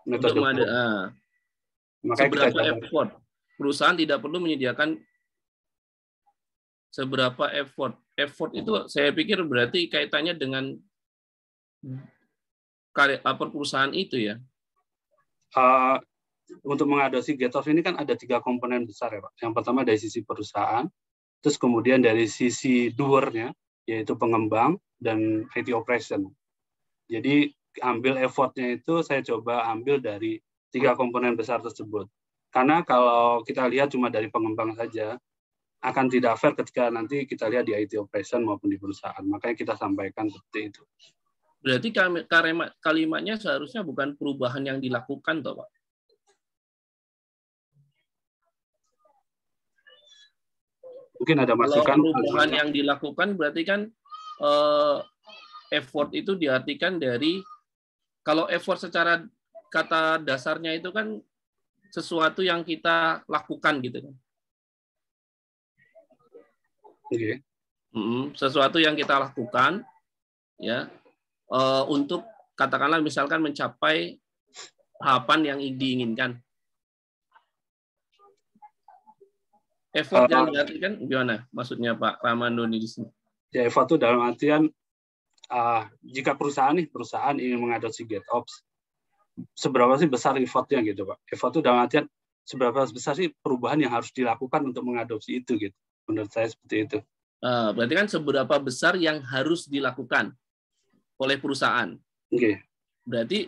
metode. Seberapa effort? Perusahaan tidak perlu menyediakan seberapa effort. Effort itu saya pikir berarti kaitannya dengan perusahaan itu ya. Untuk mengadopsi GitOps ini kan ada 3 komponen besar ya Pak. Yang pertama dari sisi perusahaan, terus kemudian dari sisi doer-nya, yaitu pengembang, dan IT operation. Jadi ambil effort-nya itu saya coba ambil dari 3 komponen besar tersebut. Karena kalau kita lihat cuma dari pengembang saja, akan tidak fair ketika nanti kita lihat di IT operation maupun di perusahaan. Makanya kita sampaikan seperti itu. Berarti kalimatnya seharusnya bukan perubahan yang dilakukan, toh Pak? Mungkin ada masukan. Kalau perubahan yang dilakukan berarti kan effort itu diartikan dari, kalau effort secara kata dasarnya itu kan sesuatu yang kita lakukan gitu kan. Okay. Sesuatu yang kita lakukan ya untuk katakanlah misalkan mencapai tahapan yang diinginkan. Effort yang diartikan gimana maksudnya Pak Ramandoni di sini? Ya, effort itu dalam artian jika perusahaan ingin mengadopsi GitOps, seberapa sih besar effortnya gitu Pak? Effort itu dalam artian seberapa besar sih perubahan yang harus dilakukan untuk mengadopsi itu gitu. Menurut saya seperti itu. Berarti kan seberapa besar yang harus dilakukan oleh perusahaan. Oke. Berarti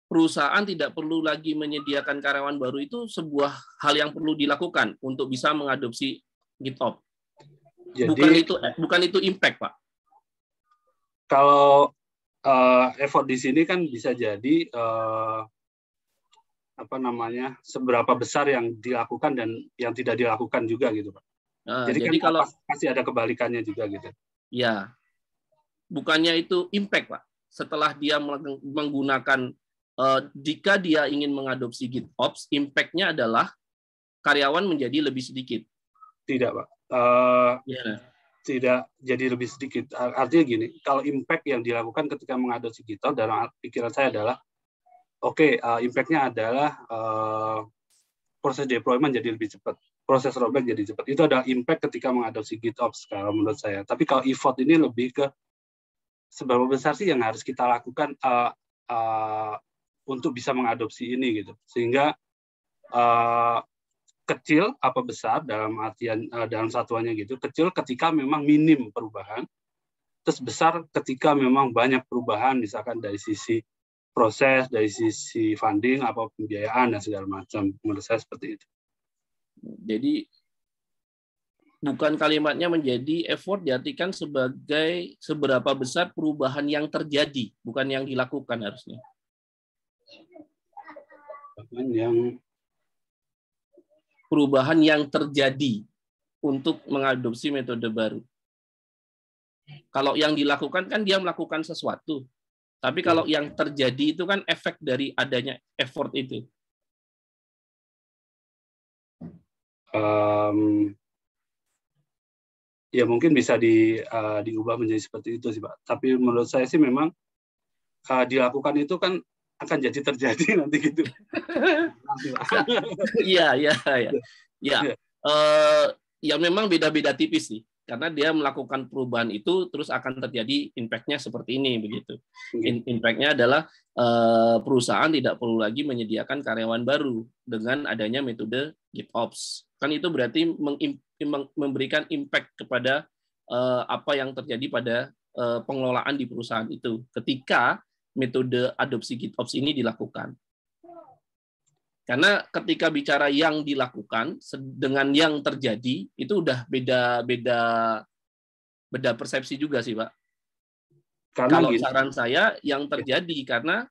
perusahaan tidak perlu lagi menyediakan karyawan baru, itu sebuah hal yang perlu dilakukan untuk bisa mengadopsi GitOps. Jadi, bukan itu impact, Pak. Kalau effort di sini kan bisa jadi seberapa besar yang dilakukan dan yang tidak dilakukan juga gitu Pak. Jadi kan kalau pasti ada kebalikannya juga gitu. Ya, bukannya itu impact Pak. Setelah dia menggunakan, jika dia ingin mengadopsi GitOps, impact-nya adalah karyawan menjadi lebih sedikit. Tidak Pak. Tidak jadi lebih sedikit. Artinya gini, kalau impact yang dilakukan ketika mengadopsi GitOps dalam pikiran saya adalah impact-nya adalah proses deployment jadi lebih cepat, proses rollback jadi cepat. Itu adalah impact ketika mengadopsi GitOps kalau menurut saya. Tapi kalau effort ini lebih ke seberapa besar sih yang harus kita lakukan untuk bisa mengadopsi ini gitu. Sehingga kecil apa besar dalam artian dalam satuannya gitu. Kecil ketika memang minim perubahan, terus besar ketika memang banyak perubahan, misalkan dari sisi proses, dari sisi funding, apa pembiayaan dan segala macam. Menurut saya seperti itu. Jadi bukan kalimatnya menjadi effort diartikan sebagai seberapa besar perubahan yang terjadi, bukan yang dilakukan harusnya. Perubahan yang terjadi untuk mengadopsi metode baru. Kalau yang dilakukan kan dia melakukan sesuatu. Tapi kalau yang terjadi itu kan efek dari adanya effort itu. Ya mungkin bisa diubah menjadi seperti itu sih Pak. Tapi menurut saya sih memang dilakukan itu kan akan jadi terjadi nanti gitu. Iya. Ya memang beda-beda tipis sih. Karena dia melakukan perubahan itu terus akan terjadi impact-nya seperti ini begitu. Impact-nya adalah perusahaan tidak perlu lagi menyediakan karyawan baru dengan adanya metode GitOps. Kan itu berarti memberikan impact kepada apa yang terjadi pada pengelolaan di perusahaan itu ketika metode adopsi GitOps ini dilakukan. Karena ketika bicara yang dilakukan dengan yang terjadi itu udah beda persepsi juga sih, Pak. Kalau saran saya yang terjadi karena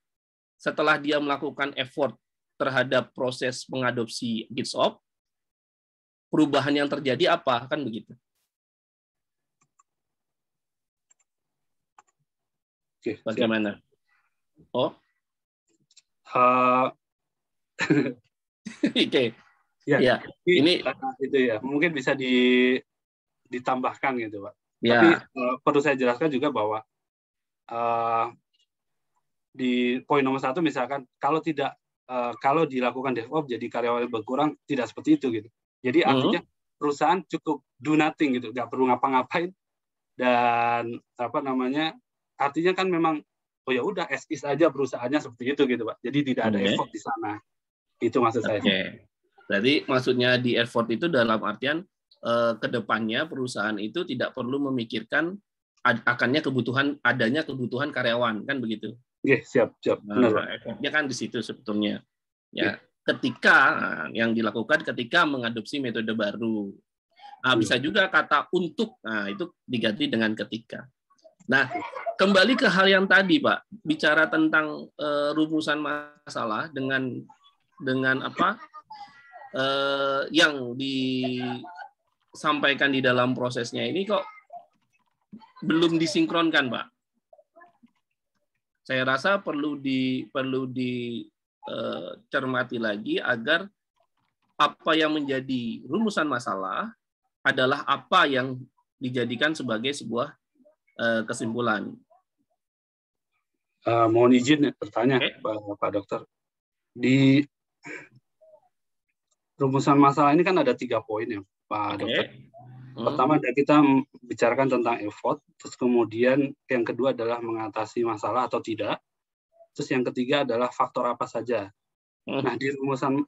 setelah dia melakukan effort terhadap proses mengadopsi GitOps, perubahan yang terjadi apa? Kan begitu. Oke, bagaimana? Oh? Oke. Ya. Ini itu ya. Mungkin bisa ditambahkan gitu, Pak. Ya. Tapi perlu saya jelaskan juga bahwa di poin nomor 1 misalkan kalau dilakukan DevOps jadi karyawan berkurang, tidak seperti itu gitu. Jadi artinya perusahaan cukup do nothing gitu, nggak perlu ngapa-ngapain dan artinya kan memang ya udah as is aja perusahaannya seperti itu gitu Pak. Jadi tidak ada effort di sana. Itu maksud saya. Berarti maksudnya di effort itu dalam artian ke depannya perusahaan itu tidak perlu memikirkan adanya kebutuhan karyawan, kan begitu? Oke, siap. Benar. Effortnya kan di situ sebetulnya. Ya, ketika yang dilakukan ketika mengadopsi metode baru. Nah, bisa juga kata untuk. Nah, itu diganti dengan ketika. Nah, kembali ke hal yang tadi, Pak, bicara tentang rumusan masalah dengan apa yang disampaikan di dalam prosesnya ini kok belum disinkronkan, Pak. Saya rasa perlu dicermati lagi agar apa yang menjadi rumusan masalah adalah apa yang dijadikan sebagai sebuah kesimpulan. Mohon izin bertanya, Pak Dokter. Di rumusan masalah ini kan ada 3 poin ya, Pak Dokter. Pertama kita bicarakan tentang effort, terus kemudian yang kedua adalah mengatasi masalah atau tidak, terus yang ketiga adalah faktor apa saja. Nah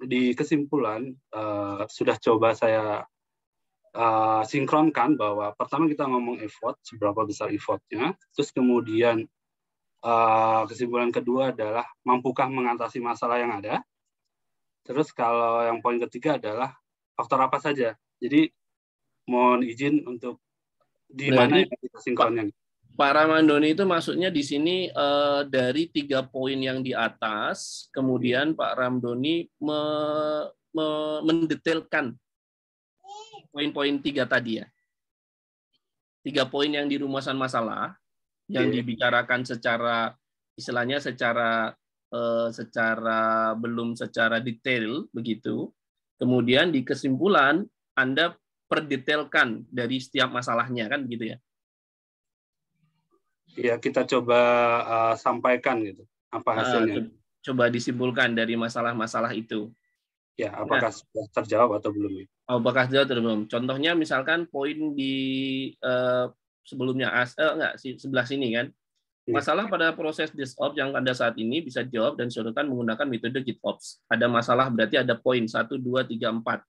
di kesimpulan sudah coba saya sinkronkan bahwa pertama kita ngomong effort, seberapa besar effortnya, terus kemudian kesimpulan kedua adalah mampukah mengatasi masalah yang ada. Terus kalau yang poin ketiga adalah faktor apa saja. Jadi mohon izin untuk di mana yang kita sinkronnya. Pak Ramandoni itu maksudnya di sini dari 3 poin yang di atas, kemudian Pak Ramandoni mendetailkan poin-poin 3 tadi ya. 3 poin yang di rumusan masalah yang dibicarakan secara istilahnya secara belum secara detail begitu. Kemudian di kesimpulan Anda perdetailkan dari setiap masalahnya, kan begitu ya? Iya, kita coba sampaikan gitu apa hasilnya. Coba disimpulkan dari masalah-masalah itu. Ya, apakah sudah terjawab atau belum? Apakah terjawab atau belum? Contohnya misalkan poin di sebelumnya sebelah sini kan. Masalah pada proses DevOps yang Anda saat ini bisa dijawab dan disodorkan menggunakan metode GitOps. Ada masalah berarti ada poin 1, 2, 3, 4.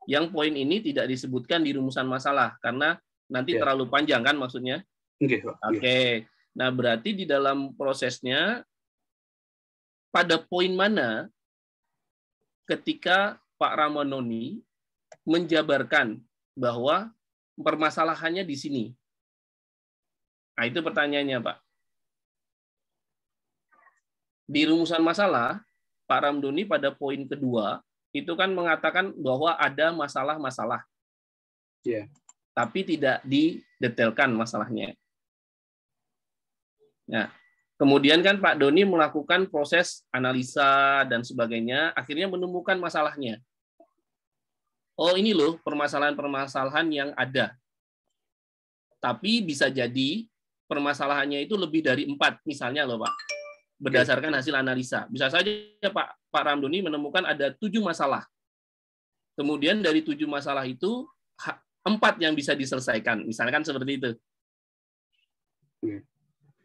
Yang poin ini tidak disebutkan di rumusan masalah karena nanti terlalu panjang kan maksudnya. Oke. Nah, berarti di dalam prosesnya pada poin mana ketika Pak Ramadhani menjabarkan bahwa permasalahannya di sini. Nah, itu pertanyaannya, Pak. Di rumusan masalah, Pak Ramadhani pada poin kedua itu kan mengatakan bahwa ada masalah-masalah. Tapi tidak didetailkan masalahnya. Nah, kemudian kan Pak Doni melakukan proses analisa dan sebagainya, akhirnya menemukan masalahnya. Oh, ini loh permasalahan-permasalahan yang ada. Tapi bisa jadi permasalahannya itu lebih dari 4, misalnya loh Pak. Berdasarkan hasil analisa. Bisa saja Pak Ramadhani menemukan ada 7 masalah. Kemudian dari 7 masalah itu 4 yang bisa diselesaikan. Misalkan seperti itu.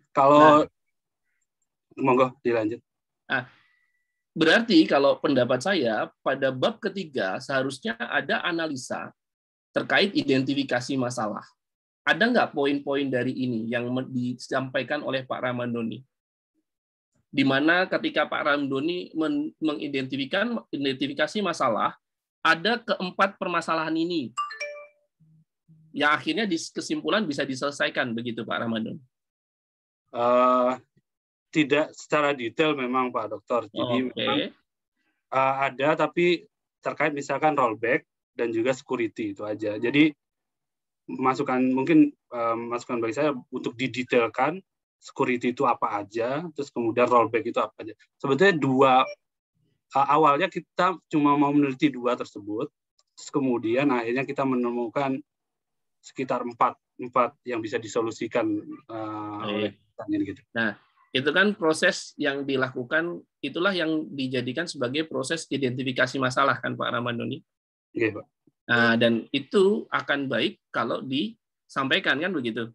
Kalau monggo dilanjut. Nah, berarti kalau pendapat saya pada bab ketiga seharusnya ada analisa terkait identifikasi masalah. Ada nggak poin-poin dari ini yang disampaikan oleh Pak Ramadhani? Di mana ketika Pak Ramadhani mengidentifikasi masalah, ada keempat permasalahan ini yang akhirnya di kesimpulan bisa diselesaikan, begitu Pak Ramadhani? Tidak secara detail memang Pak Dokter. Jadi memang ada, tapi terkait misalkan rollback dan juga security itu aja. Jadi masukan bagi saya untuk didetailkan security itu apa aja, terus kemudian rollback itu apa aja. Sebetulnya awalnya kita cuma mau meneliti 2 tersebut, terus kemudian akhirnya kita menemukan sekitar 4 yang bisa disolusikan oleh pertanyaan gitu. Nah, itu kan proses yang dilakukan, itulah yang dijadikan sebagai proses identifikasi masalah kan Pak Ramadhani? Iya, Pak. Nah, dan itu akan baik kalau disampaikan kan begitu?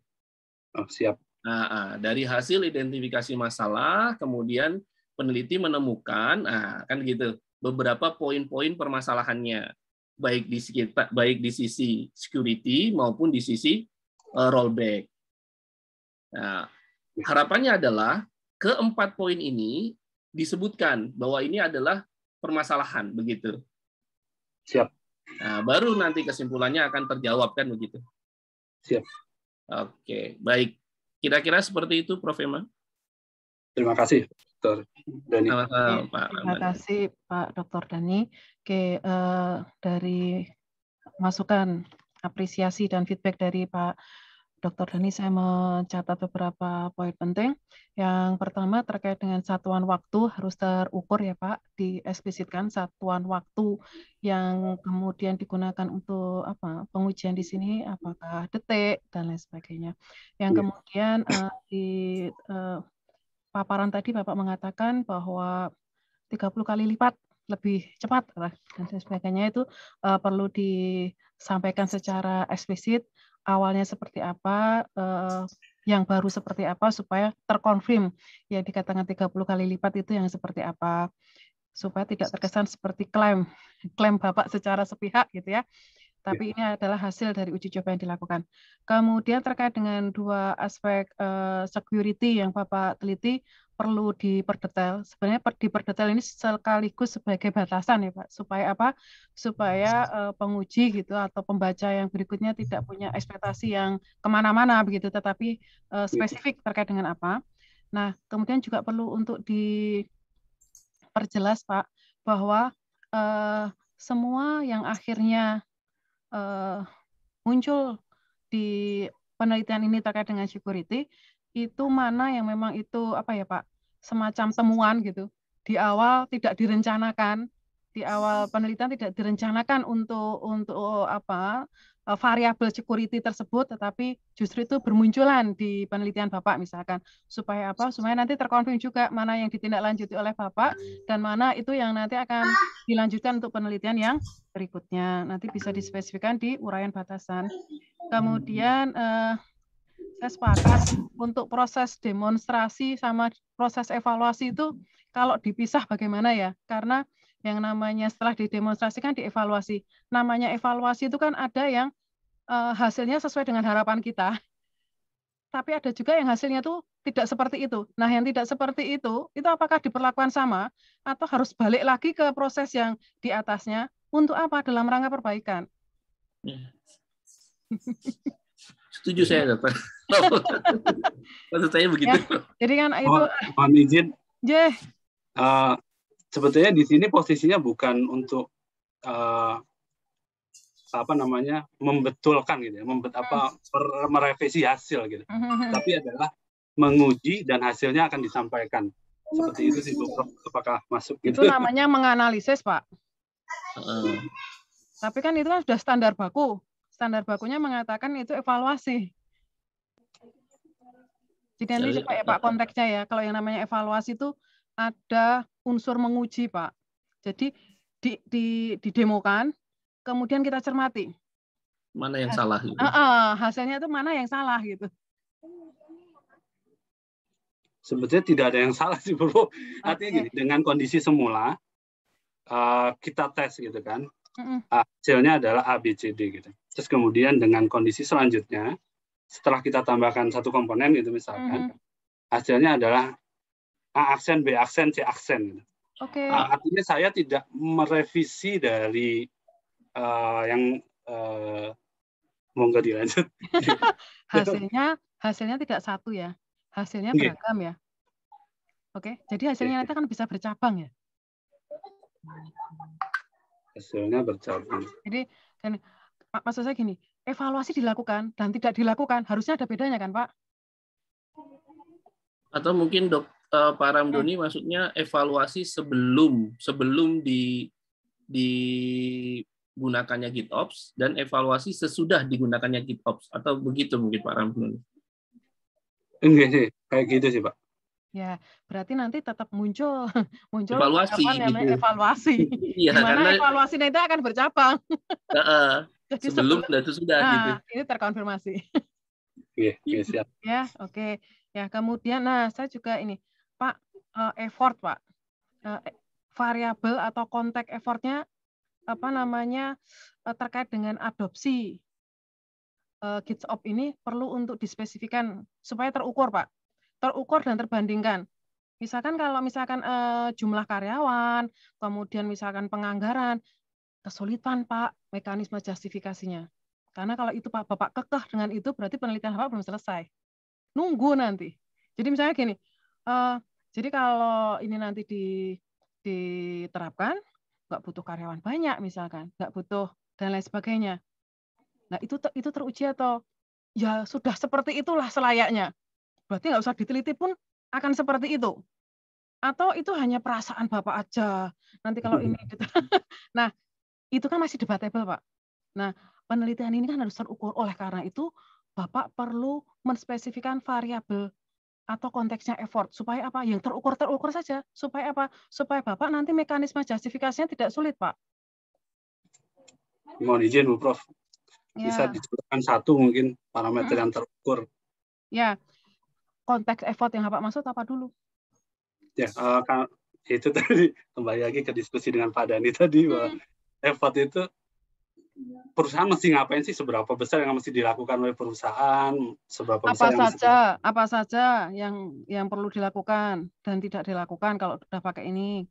Oh, siap. Nah, dari hasil identifikasi masalah, kemudian peneliti menemukan, kan gitu, beberapa poin-poin permasalahannya, baik di sisi security maupun di sisi rollback. Nah, harapannya adalah keempat poin ini disebutkan bahwa ini adalah permasalahan, begitu. Siap. Nah, baru nanti kesimpulannya akan terjawab kan begitu. Siap. Oke, baik. Kira-kira seperti itu, Prof. Emma. Terima kasih, Dr. Dani. Terima kasih, Pak Dr. Dani. Oke, dari masukan, apresiasi, dan feedback dari Pak Dr. Dani, saya mencatat beberapa poin penting. Yang pertama terkait dengan satuan waktu harus terukur ya Pak, dieksplisitkan satuan waktu yang kemudian digunakan untuk pengujian di sini, apakah detik dan lain sebagainya. Yang kemudian di paparan tadi Bapak mengatakan bahwa 30 kali lipat lebih cepat dan sebagainya, itu perlu disampaikan secara eksplisit. Awalnya seperti apa, yang baru seperti apa, supaya terkonfirm yang dikatakan 30 kali lipat itu yang seperti apa, supaya tidak terkesan seperti klaim Bapak secara sepihak gitu ya. Tapi ini adalah hasil dari uji coba yang dilakukan. Kemudian terkait dengan 2 aspek security yang Bapak teliti, perlu diperdetail. Sebenarnya diperdetail ini sekaligus sebagai batasan ya Pak, supaya apa? Supaya penguji gitu atau pembaca yang berikutnya tidak punya ekspektasi yang kemana-mana begitu, tetapi spesifik terkait dengan apa. Nah, kemudian juga perlu untuk diperjelas Pak, bahwa semua yang akhirnya muncul di penelitian ini terkait dengan security, itu mana yang memang itu Pak, semacam temuan gitu. Di awal tidak direncanakan, di awal penelitian tidak direncanakan untuk variabel security tersebut, tetapi justru itu bermunculan di penelitian Bapak misalkan, supaya apa? Supaya nanti terkonfirm juga mana yang ditindaklanjuti oleh Bapak dan mana itu yang nanti akan dilanjutkan untuk penelitian yang berikutnya. Nanti bisa dispesifikkan di uraian batasan. Kemudian saya sepakat untuk proses demonstrasi sama proses evaluasi itu kalau dipisah bagaimana ya? Karena Yang namanya setelah didemonstrasikan dievaluasi. Namanya evaluasi itu kan ada yang hasilnya sesuai dengan harapan kita. Tapi ada juga yang hasilnya tuh tidak seperti itu. Nah, yang tidak seperti itu apakah diperlakukan sama atau harus balik lagi ke proses yang di atasnya untuk apa? Dalam rangka perbaikan. Setuju saya, Dokter. Maksud saya begitu. Ya, jadi kan itu. Mohon izin. Sebetulnya di sini posisinya bukan untuk membetulkan gitu ya, merevisi hasil gitu. Tapi adalah menguji dan hasilnya akan disampaikan. Seperti itu sih, Bu Prof. Apakah masuk gitu? Itu namanya menganalisis, Pak. Tapi kan itu kan sudah standar baku. Standar bakunya mengatakan itu evaluasi. Jadi nanti coba ya Pak konteksnya ya. Kalau yang namanya evaluasi itu ada unsur menguji, Pak. Jadi didemokan, kemudian kita cermati. Mana yang salah? Gitu. Hasilnya itu mana yang salah gitu. Sebetulnya tidak ada yang salah sih, Bro. Artinya gini, dengan kondisi semula kita tes gitu kan. Hasilnya adalah A, B, C, D gitu. Terus kemudian dengan kondisi selanjutnya, setelah kita tambahkan satu komponen gitu misalkan, hasilnya adalah A aksen, B aksen, C aksen. Gitu. Artinya saya tidak merevisi dari yang monggo dilanjut. hasilnya tidak satu ya, hasilnya beragam ya. Oke, jadi hasilnya nanti kan bisa bercabang ya. Hasilnya bercabang. Jadi kan maksud saya gini, evaluasi dilakukan dan tidak dilakukan harusnya ada bedanya kan Pak? Atau mungkin Pak Ramdhani maksudnya evaluasi sebelum digunakannya GitOps dan evaluasi sesudah digunakannya GitOps, atau begitu mungkin Pak Ramdhani? Enggak sih, kayak gitu sih Pak. Ya, berarti nanti tetap muncul evaluasi. Namanya evaluasi. Iya, karena evaluasi nanti akan bercabang. Jadi sebelum dan sesudah gitu. Ini terkonfirmasi. Iya, siap. Ya, oke. Ya, kemudian saya juga ini, Pak, effort, Pak. Variabel atau konteks effortnya terkait dengan adopsi GitOps ini perlu untuk dispesifikan supaya terukur, Pak. Terukur dan terbandingkan. Misalkan kalau jumlah karyawan, kemudian misalkan penganggaran, kesulitan Pak mekanisme justifikasinya. Karena kalau itu Pak Bapak kekeh dengan itu berarti penelitian Bapak belum selesai. Nunggu nanti. Jadi misalnya gini, jadi kalau ini nanti diterapkan, nggak butuh karyawan banyak misalkan, nggak butuh dan lain sebagainya. Nah itu teruji atau ya sudah seperti itulah selayaknya. Berarti nggak usah diteliti pun akan seperti itu. Atau itu hanya perasaan Bapak aja. Nanti kalau ini gitu. Nah, itu kan masih debatable, Pak. Nah, penelitian ini kan harus terukur. Oleh karena itu, Bapak perlu menspesifikkan variabel atau konteksnya effort. Supaya apa? Yang terukur saja. Supaya apa? Supaya Bapak nanti mekanisme justifikasinya tidak sulit, Pak. Mohon izin, Bu Prof. Bisa disebutkan satu mungkin parameter yang terukur. Ya, konteks effort yang Bapak maksud apa dulu? Ya, itu tadi kembali lagi ke diskusi dengan Pak Dhani tadi bahwa effort itu perusahaan mesti ngapain sih, seberapa besar yang mesti dilakukan oleh perusahaan, seberapa besar apa saja yang perlu dilakukan dan tidak dilakukan kalau sudah pakai ini.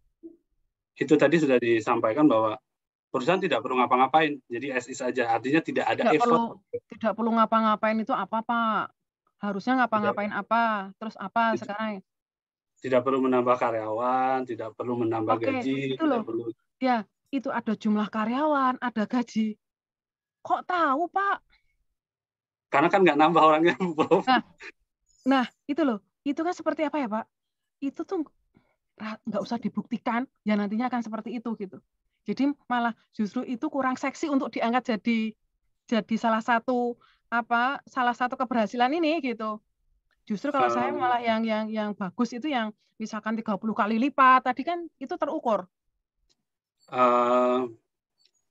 Itu tadi sudah disampaikan bahwa perusahaan tidak perlu ngapa-ngapain, jadi as is saja, artinya tidak ada effort. Tidak perlu ngapa-ngapain itu apa Pak? Harusnya ngapa-ngapain apa? Terus apa sekarang? Tidak perlu menambah karyawan, tidak perlu menambah gaji. Itu loh. Perlu... Ya, itu ada jumlah karyawan, ada gaji. Kok tahu, Pak? Karena kan nggak nambah orangnya, Prof. Nah, itu loh. Itu kan seperti apa ya, Pak? Itu tuh nggak usah dibuktikan, ya nantinya akan seperti itu gitu. Jadi malah justru itu kurang seksi untuk diangkat jadi salah satu keberhasilan ini gitu. Justru kalau saya malah yang bagus itu yang misalkan 30 kali lipat tadi kan itu terukur.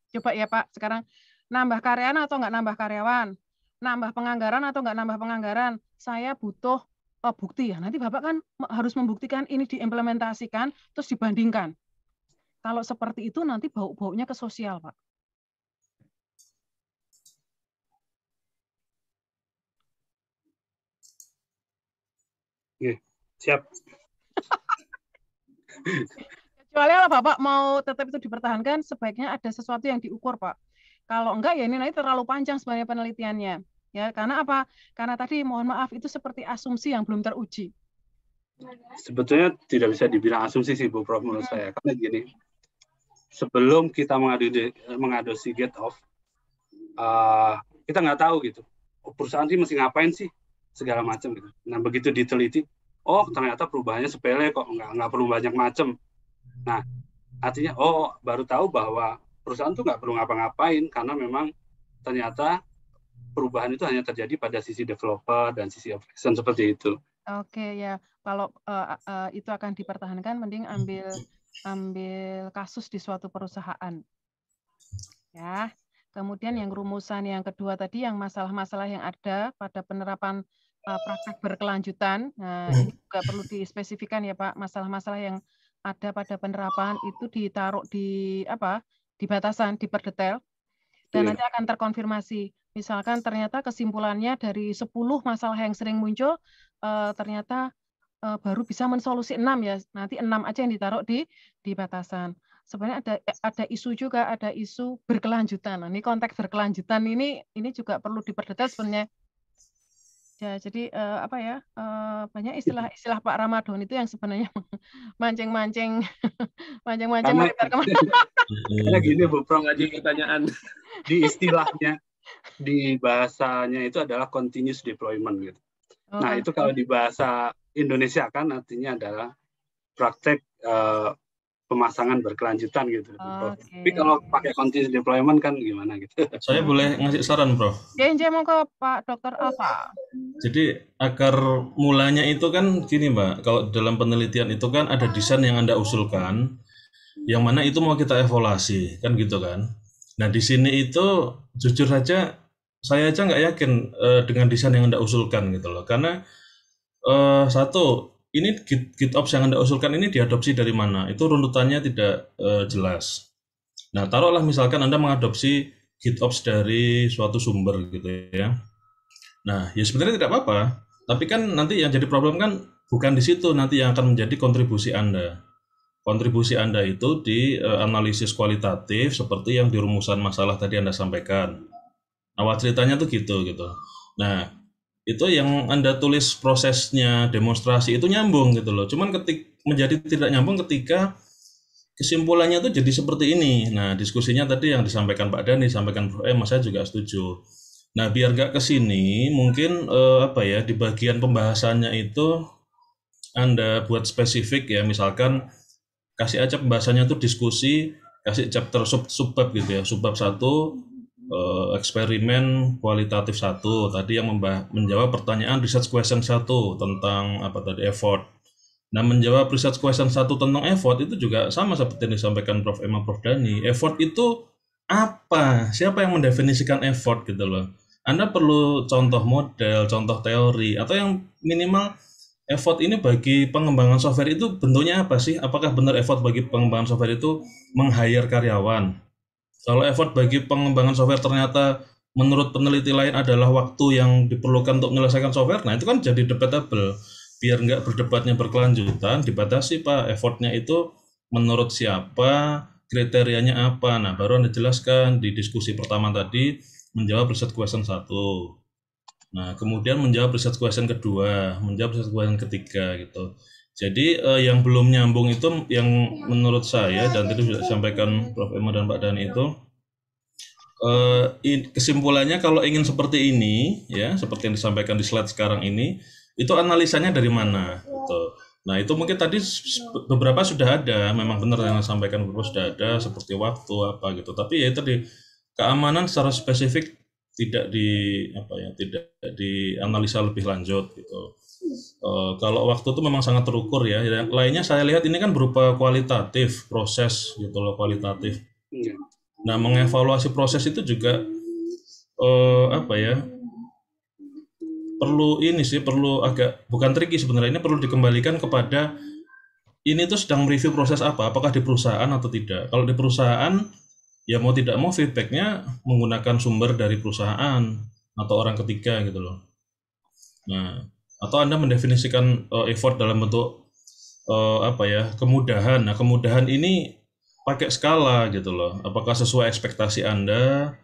Coba ya Pak, sekarang nambah karyawan atau nggak nambah karyawan? Nambah penganggaran atau nggak nambah penganggaran? Saya butuh bukti ya. Nanti Bapak kan harus membuktikan ini diimplementasikan terus dibandingkan. kalau seperti itu nanti bau-baunya ke sosial, Pak. Oke, siap. Kecuali kalau Bapak mau tetap itu dipertahankan, sebaiknya ada sesuatu yang diukur, Pak. Kalau enggak, ya ini nanti terlalu panjang sebenarnya penelitiannya. Ya, karena apa? Karena tadi mohon maaf itu seperti asumsi yang belum teruji. Sebetulnya tidak bisa dibilang asumsi sih Bu Prof menurut saya. Karena gini, sebelum kita mengadopsi get off, kita nggak tahu gitu. Perusahaan sih mesti ngapain sih segala macam gitu. Nah begitu diteliti, oh ternyata perubahannya sepele kok, nggak perlu banyak macam. Nah artinya baru tahu bahwa perusahaan tuh nggak perlu ngapa-ngapain karena memang ternyata perubahan itu hanya terjadi pada sisi developer dan sisi operation seperti itu. Oke ya, kalau itu akan dipertahankan, mending ambil kasus di suatu perusahaan. Ya. Kemudian yang rumusan yang kedua tadi, yang masalah-masalah yang ada pada penerapan praktek berkelanjutan. Nah, ini juga perlu dispesifikan ya Pak, masalah-masalah yang ada pada penerapan itu ditaruh di batasan, diperdetail, dan nanti akan terkonfirmasi. Misalkan ternyata kesimpulannya dari 10 masalah yang sering muncul, ternyata baru bisa mensolusi 6 ya. Nanti 6 aja yang ditaruh di batasan. Sebenarnya ada isu juga, ada isu berkelanjutan. Nah, ini konteks berkelanjutan ini juga perlu diperdetail sebenarnya. Ya, jadi banyak istilah Pak Ramadhan itu yang sebenarnya mancing-mancing melebar kemana. Karena gini Bu Prof, ngaji pertanyaan. Di istilahnya, di bahasanya itu adalah continuous deployment gitu. Nah itu kalau di bahasa Indonesia kan artinya adalah praktek pemasangan berkelanjutan gitu. Tapi kalau pakai continuous deployment kan gimana gitu. Saya boleh ngasih saran, Bro? Ya, mau ke Pak Dr. Alfa. Jadi akar mulanya itu kan gini, Mbak. Kalau dalam penelitian itu kan ada desain yang Anda usulkan, yang mana itu mau kita evaluasi, kan gitu kan. Nah di sini itu jujur saja saya aja nggak yakin dengan desain yang Anda usulkan gitu loh. Karena satu, ini GitOps yang Anda usulkan ini diadopsi dari mana? Itu runtutannya tidak jelas. Nah, taruhlah misalkan Anda mengadopsi GitOps dari suatu sumber gitu ya. Nah, ya sebenarnya tidak apa-apa. Tapi kan nanti yang jadi problem kan bukan di situ nanti yang akan menjadi kontribusi Anda. Kontribusi Anda itu di analisis kualitatif seperti yang di rumusan masalah tadi Anda sampaikan. Awal ceritanya tuh gitu. Nah, itu yang Anda tulis prosesnya demonstrasi itu nyambung gitu loh. Cuman menjadi tidak nyambung ketika kesimpulannya tuh jadi seperti ini. Nah, diskusinya tadi yang disampaikan Pak Dan, disampaikan Prof. Saya juga setuju. Nah, biar nggak ke sini, mungkin di bagian pembahasannya itu Anda buat spesifik ya, misalkan kasih aja pembahasannya tuh diskusi, kasih chapter subbab gitu ya, subbab 1 eksperimen kualitatif 1 tadi yang menjawab pertanyaan research question 1 tentang effort. Nah, menjawab research question 1 tentang effort itu juga sama seperti yang disampaikan Prof. Emma, Prof. Dani. Effort itu apa? Siapa yang mendefinisikan effort gitu loh. Anda perlu contoh model, contoh teori, atau yang minimal effort ini bagi pengembangan software itu bentuknya apa sih? Apakah benar effort bagi pengembangan software itu meng-hire karyawan? Kalau effort bagi pengembangan software ternyata menurut peneliti lain adalah waktu yang diperlukan untuk menyelesaikan software, nah itu kan jadi debatable. Biar nggak berdebatnya berkelanjutan, dibatasi Pak, effortnya itu menurut siapa, kriterianya apa. Nah, baru Anda jelaskan di diskusi pertama tadi, menjawab research question 1. Nah, kemudian menjawab research question kedua, menjawab research question ketiga gitu. Jadi yang belum nyambung itu yang menurut saya dan tadi sudah disampaikan Prof. Emma dan Pak Dani itu kesimpulannya kalau ingin seperti ini ya, seperti yang disampaikan di slide sekarang ini, itu analisanya dari mana gitu. Nah, itu mungkin tadi beberapa sudah ada, memang benar yang disampaikan beberapa sudah ada seperti waktu apa gitu. Tapi ya tadi keamanan secara spesifik tidak dianalisa lebih lanjut gitu. Kalau waktu itu memang sangat terukur ya. Yang lainnya saya lihat ini kan berupa kualitatif, proses gitu loh, kualitatif. Nah, mengevaluasi proses itu juga perlu agak bukan tricky sebenarnya, ini perlu dikembalikan kepada ini tuh sedang mereview proses apa, apakah di perusahaan atau tidak. Kalau di perusahaan, ya mau tidak mau feedbacknya menggunakan sumber dari perusahaan atau orang ketiga gitu loh. Nah, atau Anda mendefinisikan effort dalam bentuk kemudahan. Nah, kemudahan ini pakai skala gitu loh. Apakah sesuai ekspektasi Anda,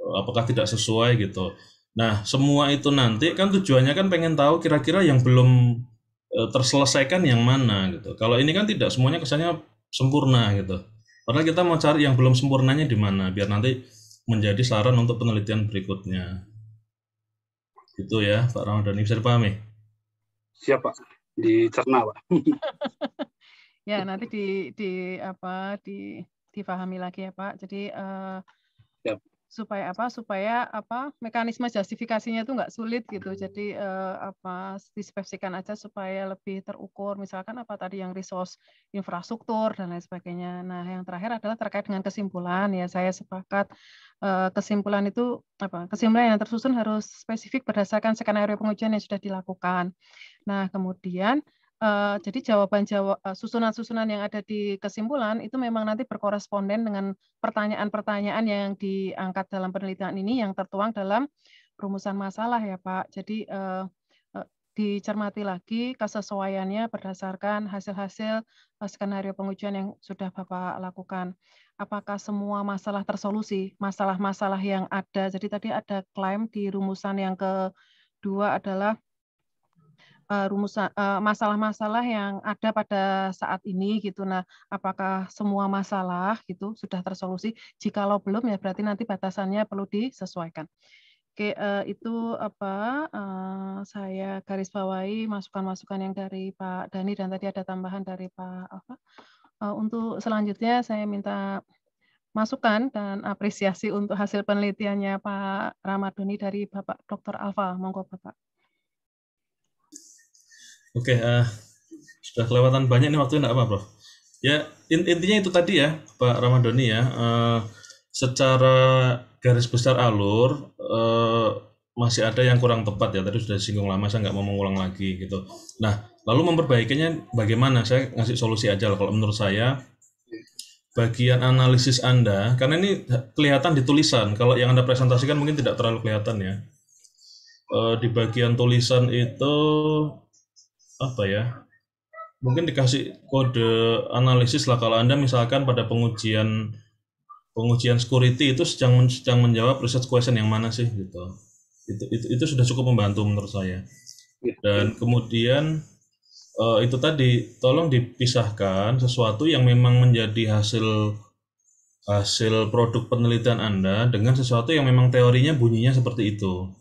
apakah tidak sesuai gitu. Nah, semua itu nanti kan tujuannya kan pengen tahu kira-kira yang belum terselesaikan yang mana gitu. Kalau ini kan tidak semuanya kesannya sempurna gitu. Padahal kita mau cari yang belum sempurnanya di mana biar nanti menjadi saran untuk penelitian berikutnya. Itu ya, Pak Ramadhani, bisa dipahami? Siap, Pak. Dicerna, Pak. Ya, nanti dipahami lagi ya, Pak. Jadi supaya mekanisme justifikasinya itu nggak sulit gitu. Jadi dispesifikan aja supaya lebih terukur. Misalkan apa tadi yang resource infrastruktur dan lain sebagainya. Nah, yang terakhir adalah terkait dengan kesimpulan. Ya, saya sepakat kesimpulan itu kesimpulan yang tersusun harus spesifik berdasarkan skenario pengujian yang sudah dilakukan. Nah, kemudian jadi susunan-susunan yang ada di kesimpulan itu memang nanti berkoresponden dengan pertanyaan-pertanyaan yang diangkat dalam penelitian ini yang tertuang dalam rumusan masalah ya Pak. Jadi dicermati lagi kesesuaiannya berdasarkan hasil-hasil skenario pengujian yang sudah Bapak lakukan. Apakah semua masalah tersolusi? Masalah-masalah yang ada. Jadi tadi ada klaim di rumusan yang kedua adalah rumusan masalah-masalah yang ada pada saat ini gitu. Nah, apakah semua masalah gitu sudah tersolusi? Jikalau belum ya berarti nanti batasannya perlu disesuaikan. Oke, itu saya garis bawahi masukan-masukan yang dari Pak Dhani dan tadi ada tambahan dari Pak Alfa. Untuk selanjutnya saya minta masukan dan apresiasi untuk hasil penelitiannya Pak Ramadhani dari Bapak Dr. Alfa. Monggo Bapak. Oke, sudah kelewatan banyak nih waktunya, enggak apa, Prof. Ya, intinya itu tadi ya, Pak Ramadhani ya. Secara garis besar alur, masih ada yang kurang tepat ya. Tadi sudah disinggung lama, saya nggak mau mengulang lagi gitu. Nah, lalu memperbaikinya bagaimana? Saya ngasih solusi aja lah. Kalau menurut saya, bagian analisis Anda, karena ini kelihatan di tulisan. Kalau yang Anda presentasikan mungkin tidak terlalu kelihatan ya. Di bagian tulisan itu mungkin dikasih kode analisis lah kalau Anda misalkan pada pengujian security itu sedang menjawab research question yang mana sih gitu. Itu sudah cukup membantu menurut saya. Dan kemudian itu tadi tolong dipisahkan sesuatu yang memang menjadi hasil produk penelitian Anda dengan sesuatu yang memang teorinya bunyinya seperti itu.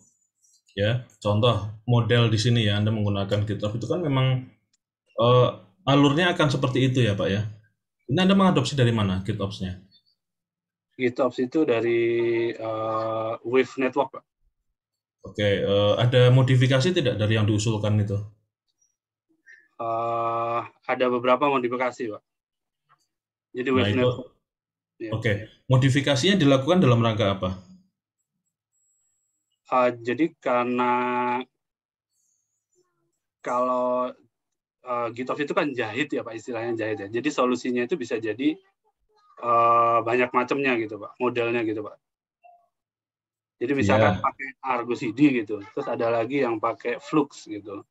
Ya, contoh model di sini ya, Anda menggunakan GitOps itu kan memang alurnya akan seperti itu ya Pak ya. Ini Anda mengadopsi dari mana GitOps-nya? GitOps itu dari Wave Network Pak. Oke, ada modifikasi tidak dari yang diusulkan itu? Ada beberapa modifikasi Pak. Jadi Wave Network. Oke, modifikasinya dilakukan dalam rangka apa? Jadi karena kalau GitOps itu kan jahit ya Pak, istilahnya jahit ya. Jadi solusinya itu bisa jadi banyak macamnya gitu Pak, modelnya gitu Pak. Jadi misalkan pakai Argo CD gitu, terus ada lagi yang pakai Flux gitu.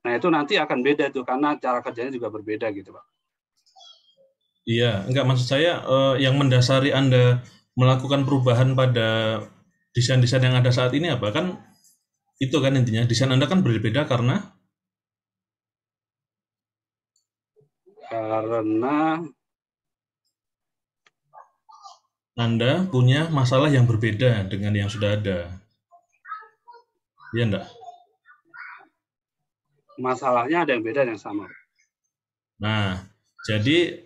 Nah itu nanti akan beda tuh karena cara kerjanya juga berbeda gitu Pak. Iya, enggak maksud saya yang mendasari Anda melakukan perubahan pada desain-desain yang ada saat ini apa? Kan itu kan intinya, desain Anda kan berbeda karena Anda punya masalah yang berbeda dengan yang sudah ada. Iya enggak? Masalahnya ada yang beda dan yang sama. Nah, jadi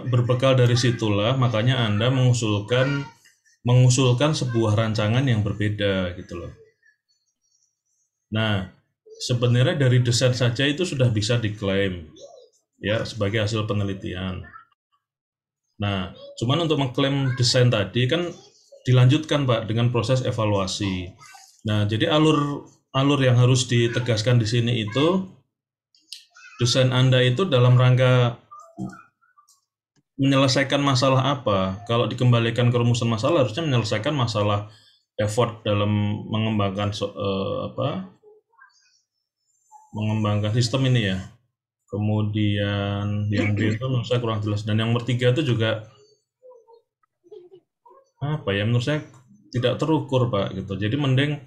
berbekal dari situlah makanya Anda mengusulkan sebuah rancangan yang berbeda gitu loh. Nah, sebenarnya dari desain saja itu sudah bisa diklaim ya sebagai hasil penelitian. Nah, cuman untuk mengklaim desain tadi kan dilanjutkan Pak dengan proses evaluasi. Nah, jadi alur yang harus ditegaskan di sini itu desain Anda itu dalam rangka menyelesaikan masalah apa. Kalau dikembalikan ke rumusan masalah, harusnya menyelesaikan masalah effort dalam mengembangkan mengembangkan sistem ini ya. Kemudian yang B itu menurut saya kurang jelas, dan yang bertiga itu juga apa ya, menurut saya tidak terukur Pak gitu. Jadi mending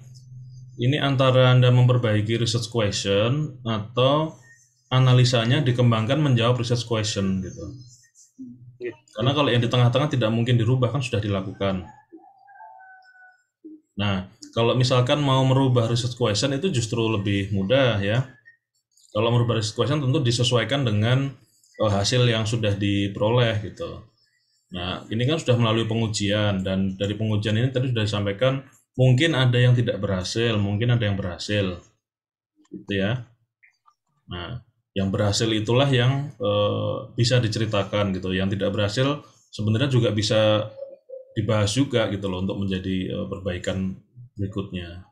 ini antara Anda memperbaiki research question atau analisanya dikembangkan menjawab research question gitu. Karena kalau yang di tengah-tengah tidak mungkin dirubah, kan sudah dilakukan. Nah, kalau misalkan mau merubah research question itu justru lebih mudah ya. Kalau merubah research question tentu disesuaikan dengan hasil yang sudah diperoleh gitu. Nah, ini kan sudah melalui pengujian, dan dari pengujian ini tadi sudah disampaikan mungkin ada yang tidak berhasil, mungkin ada yang berhasil, gitu ya. Nah, yang berhasil itulah yang bisa diceritakan gitu. Yang tidak berhasil sebenarnya juga bisa dibahas juga gitu loh untuk menjadi perbaikan berikutnya.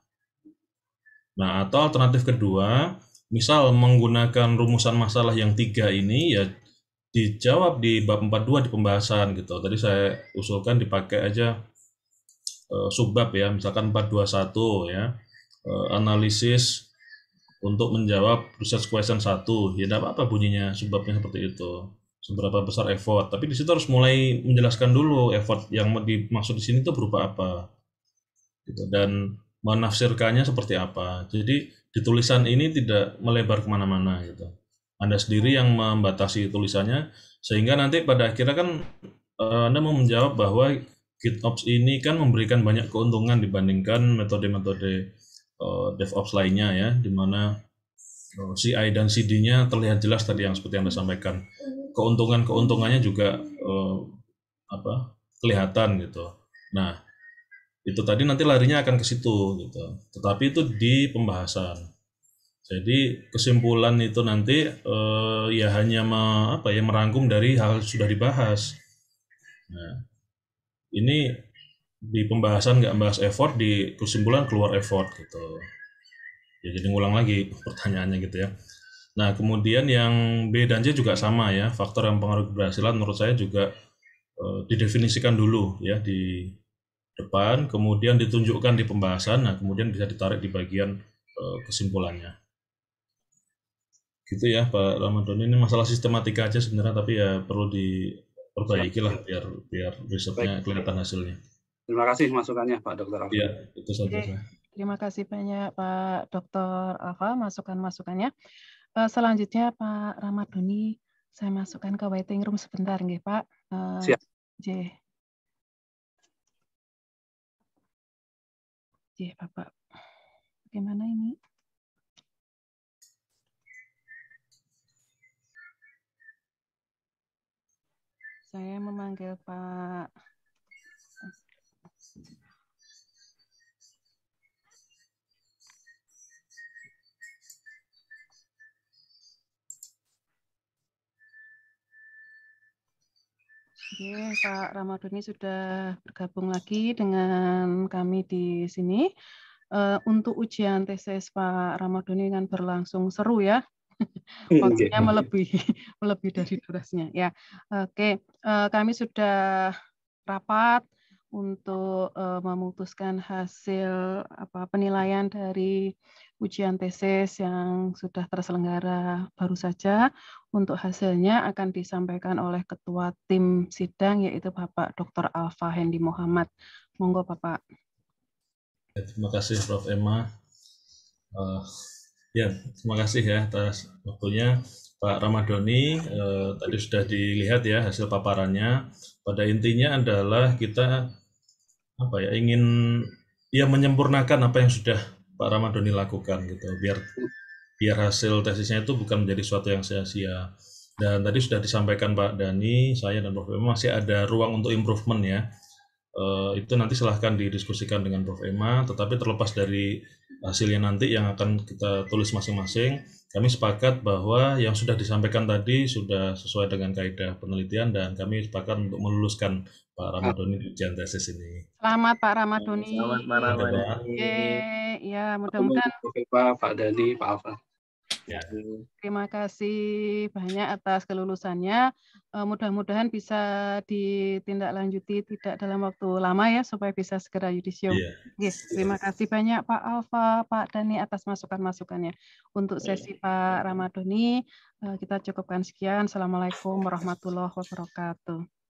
Nah, atau alternatif kedua, misal menggunakan rumusan masalah yang 3 ini ya dijawab di bab 42 di pembahasan gitu. Tadi saya usulkan dipakai aja subbab ya, misalkan 421 ya, analisis untuk menjawab research question 1, ya tidak apa-apa bunyinya subbabnya seperti itu. Seberapa besar effort, tapi di situ harus mulai menjelaskan dulu effort yang dimaksud di sini itu berupa apa, gitu, dan menafsirkannya seperti apa. Jadi di tulisan ini tidak melebar kemana-mana gitu. Anda sendiri yang membatasi tulisannya, sehingga nanti pada akhirnya kan Anda mau menjawab bahwa GitOps ini kan memberikan banyak keuntungan dibandingkan metode-metode DevOps lainnya ya, di mana CI dan CD-nya terlihat jelas tadi yang seperti Anda sampaikan. Keuntungannya juga kelihatan gitu. Nah, itu tadi nanti larinya akan ke situ gitu. Tetapi itu di pembahasan. Jadi kesimpulan itu nanti ya hanya merangkum dari hal yang sudah dibahas. Nah, ini di pembahasan nggak bahas effort, di kesimpulan keluar effort gitu. Ya jadi ngulang lagi pertanyaannya gitu ya. Nah, kemudian yang B dan C juga sama ya, faktor yang mempengaruhi keberhasilan menurut saya juga didefinisikan dulu ya di depan, kemudian ditunjukkan di pembahasan, nah kemudian bisa ditarik di bagian kesimpulannya. Gitu ya Pak Ramadhani, ini masalah sistematika aja sebenarnya, tapi ya perlu diperbaiki lah biar risetnya kelihatan hasilnya. Terima kasih masukannya Pak Dr. Alfa. Iya, itu saja. Terima kasih banyak Pak Dr. Alfa masukan-masukannya. Selanjutnya Pak Ramadhani, saya masukkan ke waiting room sebentar nggih Pak. Siap. Bapak, bagaimana ini? Saya memanggil Pak Pak Ramadhani sudah bergabung lagi dengan kami di sini. Untuk ujian tesis Pak Ramadhani kan berlangsung seru ya. Waktunya melebihi dari durasinya. Ya, oke. Kami sudah rapat untuk memutuskan hasil penilaian dari ujian tesis yang sudah terselenggara baru saja. Untuk hasilnya akan disampaikan oleh Ketua Tim Sidang, yaitu Bapak Dr. Alfa Hendi Muhammad. Monggo Bapak. Terima kasih Prof. Emma. Terima kasih ya atas waktunya Pak Ramadhani. Tadi sudah dilihat ya hasil paparannya. Pada intinya adalah kita ingin menyempurnakan apa yang sudah Pak Ramadhani lakukan gitu, biar hasil tesisnya itu bukan menjadi sesuatu yang sia-sia. Dan tadi sudah disampaikan Pak Dani, saya dan Prof. Emma masih ada ruang untuk improvement ya. Itu nanti silahkan didiskusikan dengan Prof. Emma, tetapi terlepas dari hasilnya nanti yang akan kita tulis masing-masing, kami sepakat bahwa yang sudah disampaikan tadi sudah sesuai dengan kaidah penelitian, dan kami sepakat untuk meluluskan Pak Ramadhani di ujian tesis ini. Selamat Pak Ramadhani. Selamat Pak Ramadhani. Ya, mudah-mudahan Pak Dani, Pak Alfa. Ya. Terima kasih banyak atas kelulusannya. Mudah-mudahan bisa ditindaklanjuti tidak dalam waktu lama ya, supaya bisa segera yudisium. Iya. Terima kasih banyak Pak Alfa, Pak Dhani atas masukan-masukannya. Untuk sesi Pak Ramadhani, kita cukupkan sekian. Assalamualaikum warahmatullahi wabarakatuh.